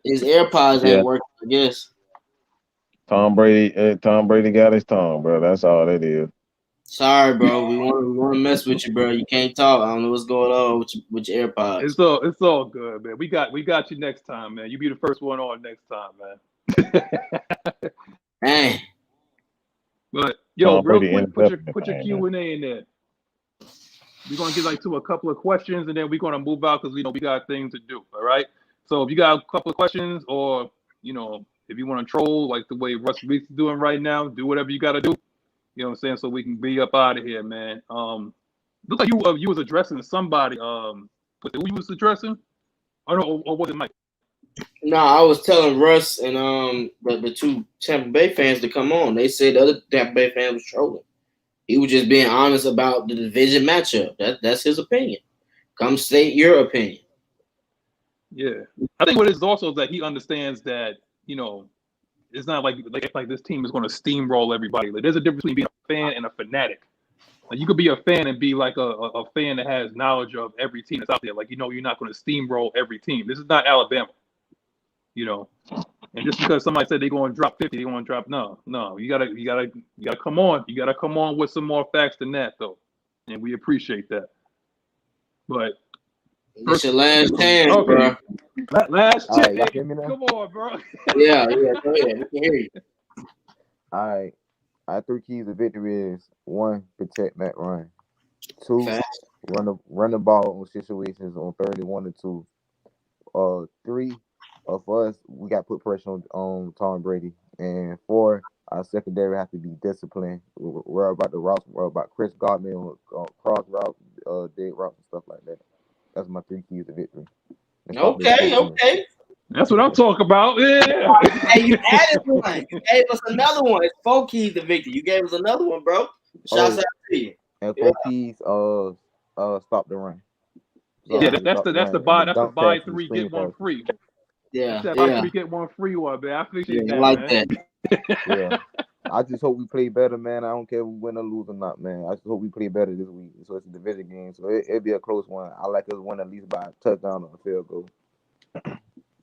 His AirPods ain't working, I guess. Tom Brady got his tongue, bro. That's all it is. Sorry, bro. We want to mess with you, bro. You can't talk. I don't know what's going on with your AirPods. It's all good, man. We got you next time, man. You be the first one on next time, man. Dang. But yo, Tom real Brady quick, put your Q&A in there. We're gonna get to a couple of questions, and then we're gonna move out because we got things to do. All right. So if you got a couple of questions, or if you want to troll like the way Russ Weeks is doing right now, do whatever you got to do. You know what I'm saying? So we can be up out of here, man. Looks like you was addressing somebody. Who you was addressing? Or was it Mike? No, I was telling Russ and the two Tampa Bay fans to come on. They said the other Tampa Bay fans was trolling. He was just being honest about the division matchup. That's his opinion. Come state your opinion. Yeah, I think what it is also is that he understands that it's not like this team is going to steamroll everybody. Like, there's a difference between being a fan and a fanatic. Like, you could be a fan and be like a fan that has knowledge of every team that's out there. Like, you're not going to steamroll every team. This is not Alabama. And just because somebody said they're going to drop 50, they're going to drop no. You gotta come on. You gotta come on with some more facts than that, though. And we appreciate that. But It's your last chance, Okay. bro. Last All right, chance. y'all hear me now? Come on, bro. Yeah, go ahead. We can hear you. All right. Our 3 keys to victory is 1, protect Matt Ryan. 2, Facts. run the ball on situations on 3rd and 1 or 2. 3, for us, we got to put pressure on Tom Brady. And 4, our secondary has to be disciplined. We're about the routes, we're about Chris Godman on cross routes, dead routes and stuff like that. That's my 3 keys to victory. Okay. That's what I'm talking about. Yeah. Hey, you added one. You gave us another one. It's 4 keys to victory. You gave us another one, bro. Shouts out to you. And 4 keys, stop the run. Yeah, that's the buy 3 get 1 free. Yeah, That's buy 3 get 1 free one, man. I appreciate that, like man. that. Yeah. I just hope we play better, man. I don't care if we win or lose or not, man. I just hope we play better this week. So it's a division game, so it'll be a close one. I like us win at least by a touchdown or a field goal.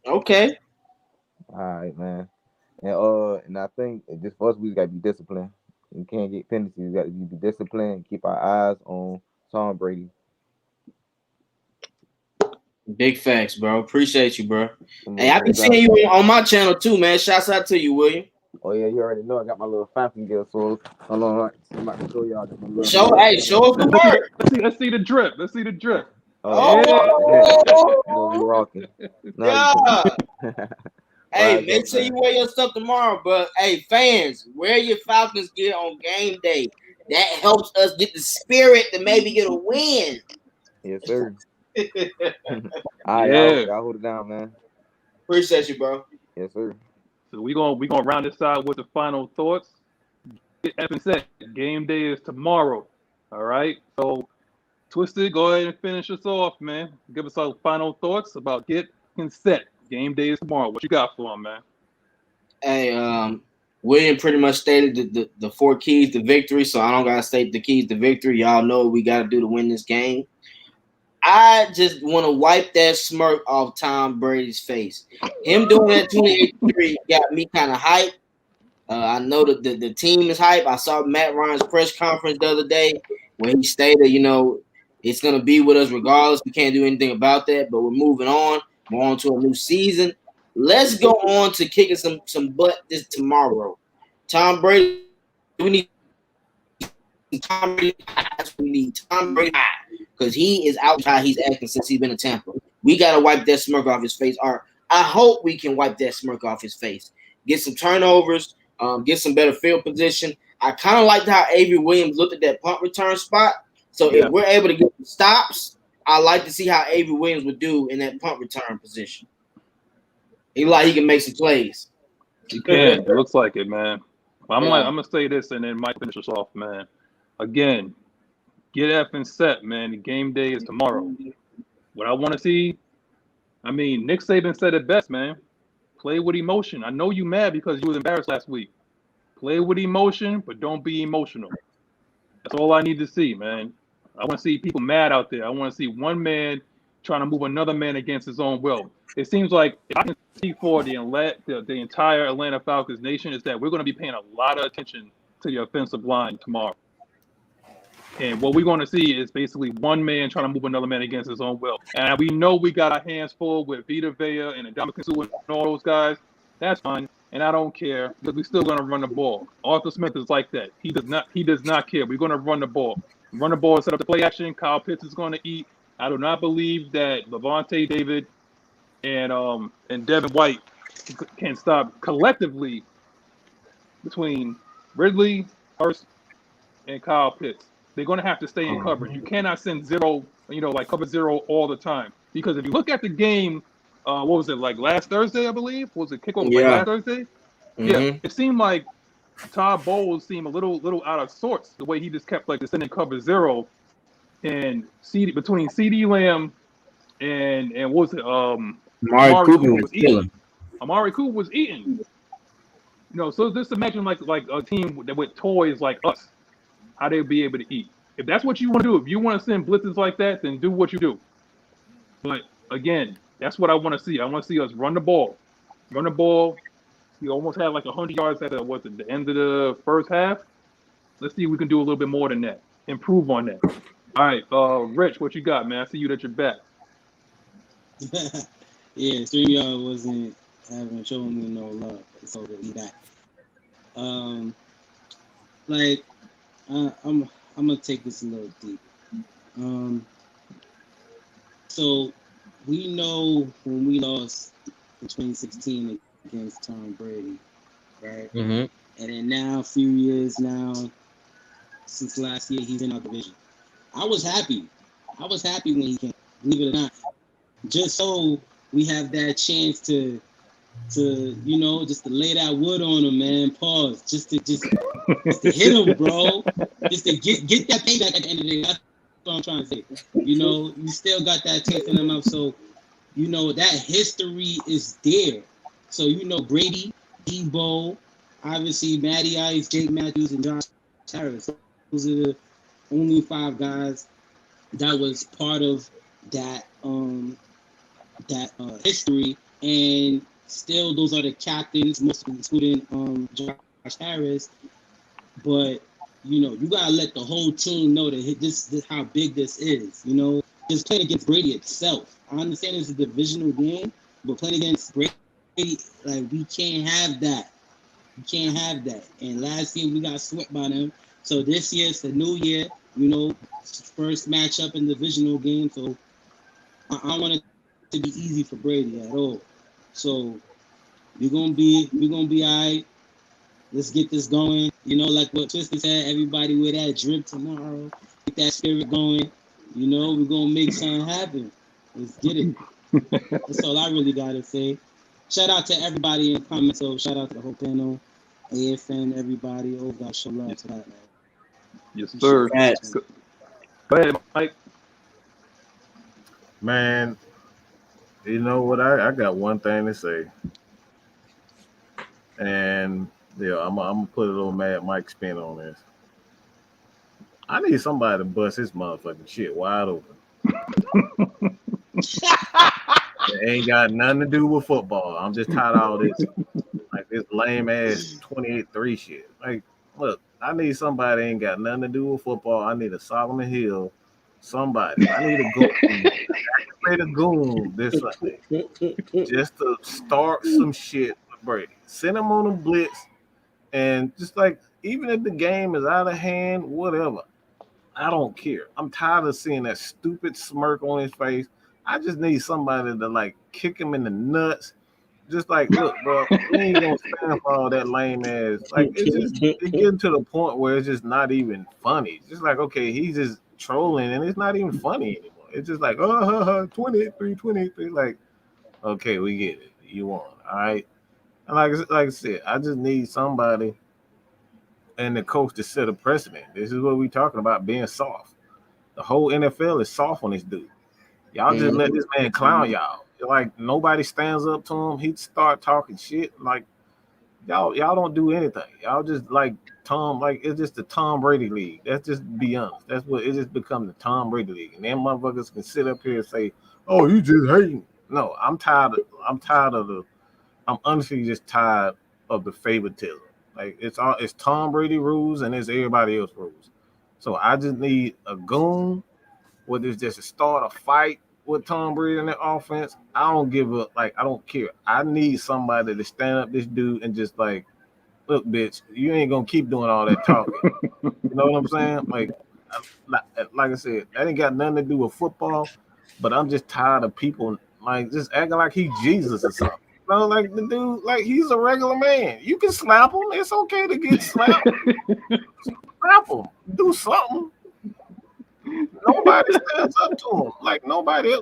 Okay. All right, man. And I think just for us, we gotta be disciplined. We can't get penalties. We got to be disciplined and keep our eyes on Tom Brady. Big facts, bro. Appreciate you, bro. Hey, I be seeing you on my channel too, man. Shouts out to you, William. Oh yeah, you already know I got my little Falcon gear, so hold on, I'm about to show y'all this. Show us the work. Let's see the drip. Let's see the drip. We rocking. Yeah. Hey, make sure you wear your stuff tomorrow, but hey, fans, wear your Falcons gear on game day. That helps us get the spirit to maybe get a win. Yes, sir. All right, y'all hold it down, man. Appreciate you, bro. Yes, sir. So we gonna round this out with the final thoughts. Get F and set. Game day is tomorrow. All right. So Twisted, go ahead and finish us off, man. Give us our final thoughts about get and set. Game day is tomorrow. What you got for him, man? Hey, William pretty much stated the 4 keys to victory, so I don't gotta state the keys to victory. Y'all know what we gotta do to win this game. I just want to wipe that smirk off Tom Brady's face. Him doing that 28-3 got me kind of hyped. I know that the team is hype. I saw Matt Ryan's press conference the other day where he stated, it's going to be with us regardless. We can't do anything about that, but we're moving on. We're on to a new season. Let's go on to kicking some butt this tomorrow. Tom Brady, we need Tom Brady. We need Tom Brady because he is out how he's acting since he's been in Tampa. We got to wipe that smirk off his face. Or I hope we can wipe that smirk off his face. Get some turnovers, get some better field position. I kind of liked how Avery Williams looked at that punt return spot. So if we're able to get the stops, I like to see how Avery Williams would do in that punt return position. He can make some plays. He can. It looks like it, man. I'm gonna say this and then Mike finish us off, man. Again, get F and set, man. The game day is tomorrow. What I want to see, Nick Saban said it best, man. Play with emotion. I know you mad because you was embarrassed last week. Play with emotion, but don't be emotional. That's all I need to see, man. I want to see people mad out there. I want to see one man trying to move another man against his own will. It seems like if I can speak for the entire Atlanta Falcons Nation is that we're going to be paying a lot of attention to the offensive line tomorrow. And what we're going to see is basically one man trying to move another man against his own will. And we know we got our hands full with Vita Vea and Ndamukong Suh and all those guys. That's fine. And I don't care because we're still going to run the ball. Arthur Smith is like that. He does not care. We're going to run the ball. Run the ball and set up the play action. Kyle Pitts is going to eat. I do not believe that Levante David and Devin White can stop collectively between Ridley, Hurst, and Kyle Pitts. They're going to have to stay in coverage. You cannot send zero, cover zero all the time. Because if you look at the game, what was it, like last Thursday, I believe? Was it kickoff last Thursday? Mm-hmm. Yeah, it seemed like Todd Bowles seemed a little out of sorts, the way he just kept sending cover zero. And between CD Lamb and what was it? Amari Cooper was eating. Amari Cooper was eating. So just imagine like a team that with toys like us, how they'd be able to eat. If that's what you want to do, if you want to send blitzes like that, then do what you do. But again, that's what I want to see. I want to see us run the ball. Run the ball. We almost had 100 yards at the end of the first half. Let's see if we can do a little bit more than that. Improve on that. All right, Rich, what you got, man? I see you at your back. Yeah, StreamYard wasn't showing me no love, so we back. Um, like I'm gonna take this a little deep. Um, so we know when we lost in 2016 against Tom Brady, right? Mm-hmm. And then now, a few years now, since last year, he's in our division. I was happy. I was happy when he came. Believe it or not, just so we have that chance to just to lay that wood on him, man. Pause. Just to hit him, bro. Just to get that payback at the end of the day. That's what I'm trying to say. You still got that taste in the mouth, so that history is there. So Brady, Debo, obviously Matty Ice, Jake Matthews, and Josh Harris. Those are the only five guys that was part of that history, and still those are the captains, most including Josh Harris. But you gotta let the whole team know that this how big this is. Just playing against Brady itself. I understand it's a divisional game, but playing against Brady, like we can't have that. We can't have that. And last year we got swept by them. So this year it's a new year. First matchup in the divisional game. So I want it to be easy for Brady at all. So we're gonna be all right. Let's get this going. Like what Twisted said, everybody with that drip tomorrow. Get that spirit going. We're gonna make something happen. Let's get it. That's all I really gotta say. Shout out to everybody in comments. So shout out to the whole panel, AFN, everybody. Oh gosh, show love to that, man. Yes, sir. Facts. Go ahead, Mike. Man, you know what? I got one thing to say, and I'm gonna put a little Mad Mike spin on this. I need somebody to bust his motherfucking shit wide open. It ain't got nothing to do with football. I'm just tired of all this, like this lame ass 28-3 shit. Like, look, I need somebody that ain't got nothing to do with football. I need a Solomon Hill, somebody. I need a goon. Activate a goon this Sunday just to start some shit with Brady. Send him on a blitz, and just like even if the game is out of hand, whatever. I don't care. I'm tired of seeing that stupid smirk on his face. I just need somebody to like kick him in the nuts. Just like, look, bro, we ain't gonna stand for all that lame ass. Like, it's getting to the point where it's just not even funny. It's just like, okay, he's just trolling, and it's not even funny anymore. It's just like, 23. Like, okay, we get it. You won, all right. And like I said, I just need somebody and the coach to set a precedent. This is what we talking about, being soft. The whole NFL is soft on this dude. Y'all just let this man clown y'all. Like nobody stands up to him. He'd start talking shit. Like y'all don't do anything. Y'all just like Tom. Like it's just the Tom Brady league. That's just be honest. That's what it just becomes, the Tom Brady league. And then motherfuckers can sit up here and say, "Oh, you just hating." No, I'm tired of I'm honestly just tired of the favoritism. Like it's Tom Brady rules and it's everybody else rules. So I just need a goon, whether it's just to start a fight with Tom Brady in the offense. I don't give a I don't care. I need somebody to stand up this dude and just like, look, bitch, you ain't gonna keep doing all that talking. You know what I'm saying? Like I said, that ain't got nothing to do with football. But I'm just tired of people like just acting like he's Jesus or something. No, like the dude, like he's a regular man. You can slap him. It's okay to get slapped. Slap him. Do something. Nobody stands up to him. Like nobody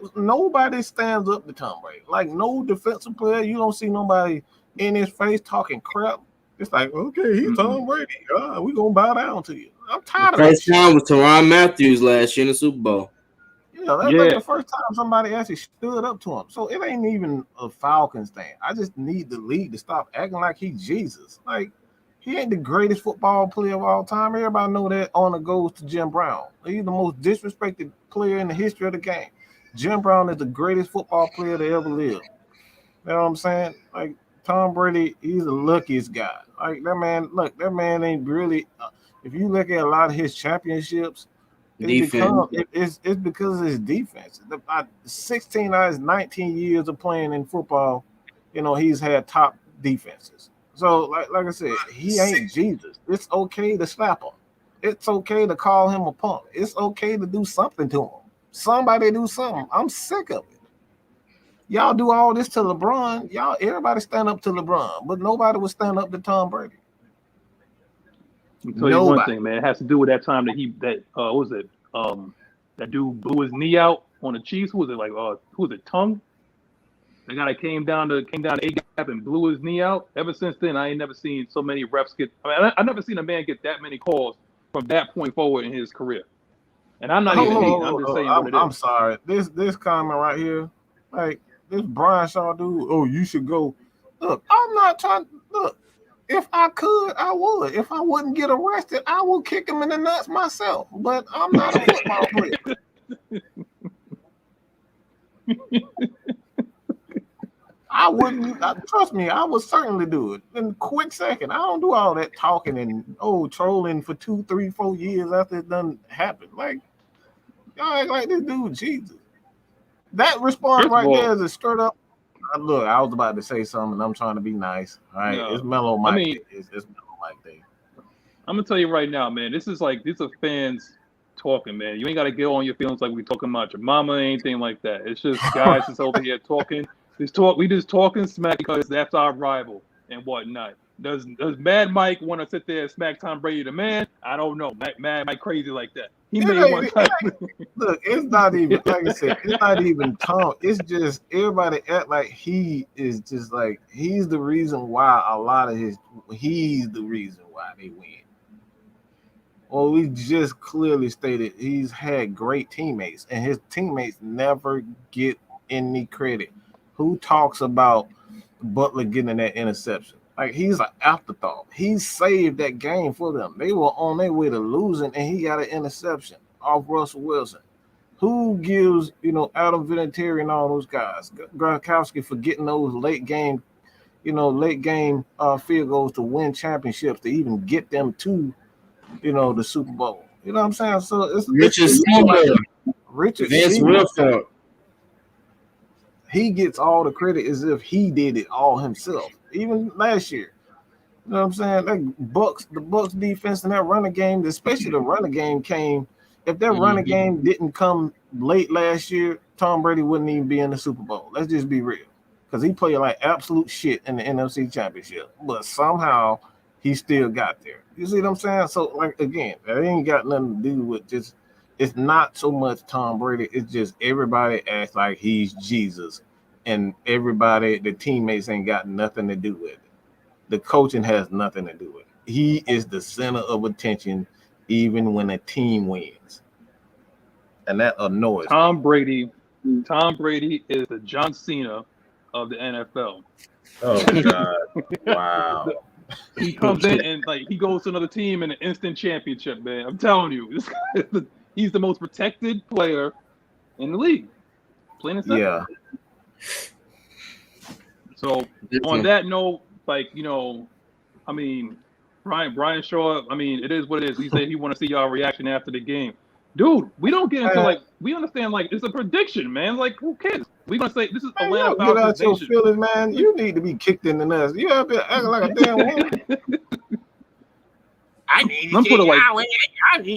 stands up to Tom Brady. Like no defensive player. You don't see nobody in his face talking crap. It's like, okay, he's Tom Brady. We gonna bow down to you. I'm tired of that. First time was Tyrann Matthew last year in the Super Bowl. Yeah, that's like the first time somebody actually stood up to him. So it ain't even a Falcons thing. I just need the league to stop acting like he's Jesus. Like, he ain't the greatest football player of all time. Everybody know that honor goes to Jim Brown. He's the most disrespected player in the history of the game. Jim Brown is the greatest football player to ever live. You know what I'm saying? Like, Tom Brady, he's the luckiest guy. Like, that man ain't really if you look at a lot of his championships, It's because of his defense. 16 out of his 19 years of playing in football, he's had top defenses. So, like I said, he ain't Jesus. It's okay to slap him. It's okay to call him a punk. It's okay to do something to him. Somebody do something. I'm sick of it. Y'all do all this to LeBron. Everybody stand up to LeBron, but nobody would stand up to Tom Brady. I'll tell you one thing, man. It has to do with that time that what was it? That dude blew his knee out on the Chiefs. Who was it? Who was it? Tongue? The guy that came down to A-gap and blew his knee out. Ever since then, I ain't never seen so many refs get. I never seen a man get that many calls from that point forward in his career. And I'm not even hating. I'm just saying what it is. I'm sorry. This comment right here, like this Brian Shaw dude. Oh, you should go. Look, I'm not trying. Look, if I could, I would. If I wouldn't get arrested, I will kick him in the nuts myself. But I'm not a football player. I wouldn't. Trust me, I would certainly do it in a quick second. I don't do all that talking and trolling for 2, 3, 4 years after it done happened. Like y'all act like this dude Jesus. That response there is a straight up. Look, I was about to say something, and I'm trying to be nice. All right, no, it's mellow Mike. It's mellow Mike day. I'm gonna tell you right now, man. These are fans talking, man. You ain't gotta get on your feelings like we talking about your mama or anything like that. It's just guys that's over here talking. We just talking smack because that's our rival and whatnot. Does Mad Mike want to sit there and smack Tom Brady the man? I don't know. Mad Mike crazy like that. He made one time. Look, it's not even like I said. It's not even Tom. It's just everybody act like he is just like he's the reason why he's the reason why they win. Well, we just clearly stated he's had great teammates, and his teammates never get any credit. Who talks about Butler getting that interception? Like, he's an afterthought. He saved that game for them. They were on their way to losing, and he got an interception off Russell Wilson. Who gives, Adam Vinatieri and all those guys, Gronkowski, for getting those late game field goals to win championships, to even get them to, the Super Bowl. You know what I'm saying? So it's Richard Seymour. He gets all the credit as if he did it all himself. Even last year, you know what I'm saying? Like the Bucks defense and that running game, especially the running game came. If that running game didn't come late last year, Tom Brady wouldn't even be in the Super Bowl. Let's just be real, because he played like absolute shit in the NFC Championship, but somehow he still got there. You see what I'm saying? So, like, again, that ain't got nothing to do with just. It's not so much Tom Brady. It's just everybody acts like he's Jesus, and everybody, the teammates, ain't got nothing to do with it. The coaching has nothing to do with it. He is the center of attention, even when a team wins, and that annoys Tom Brady. Tom Brady is the John Cena of the NFL. Oh God! Wow. He comes in and he goes to another team in an instant championship, man. I'm telling you. He's the most protected player in the league. Plain and simple. Yeah. So on that note, Brian Shaw, it is what it is. He said he want to see y'all reaction after the game. Dude, we don't get into we understand it's a prediction, man. Like, who cares? We're gonna say this is Atlanta Falcons Nation. Get out your feelings, man. You need to be kicked in the nuts. You have been acting like a damn woman. I need to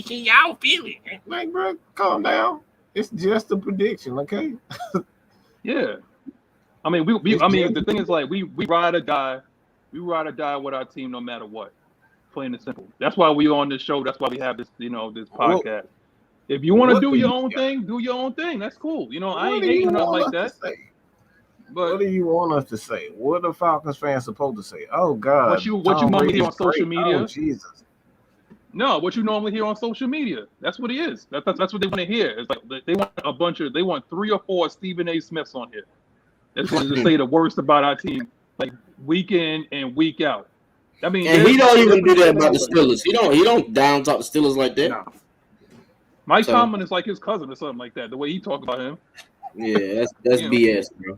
see y'all feel it. Like, bro, calm down. It's just a prediction, okay? Yeah. The thing is, we ride or die. We ride or die with our team no matter what. Plain and simple. That's why we on this show. That's why we have this, this podcast. If you want to do your own thing, do your own thing. That's cool. I ain't hating nothing like that. But what do you want us to say? What are Falcons fans supposed to say? Oh God! What you normally hear on social media? Oh Jesus! No, what you normally hear on social media. That's what it is. That's what they want to hear. It's like they want they want 3 or 4 Stephen A. Smiths on here. That's going to say the worst about our team, week in and week out. And he don't even do that about the Steelers. He don't down talk the Steelers like that. No. Mike Tomlin is like his cousin or something like that. The way he talk about him. Yeah, that's BS, bro.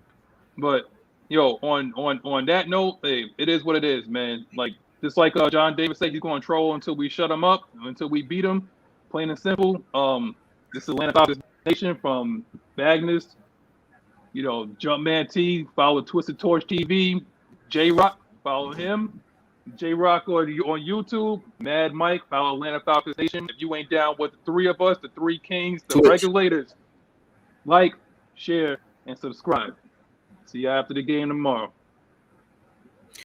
But on that note, hey, it is what it is, man. Just like John Davis said, he's going to troll until we shut him up, until we beat him. plain and simple. This is Atlanta Falcons Nation from Magnus. You know, Jumpman T, follow Twisted Torch TV. J Rock, follow him. J Rock on YouTube. Mad Mike, follow Atlanta Falcons Nation. If you ain't down with the three of us, the three kings, the Twitch. regulators, like, share, and subscribe. See you after the game tomorrow.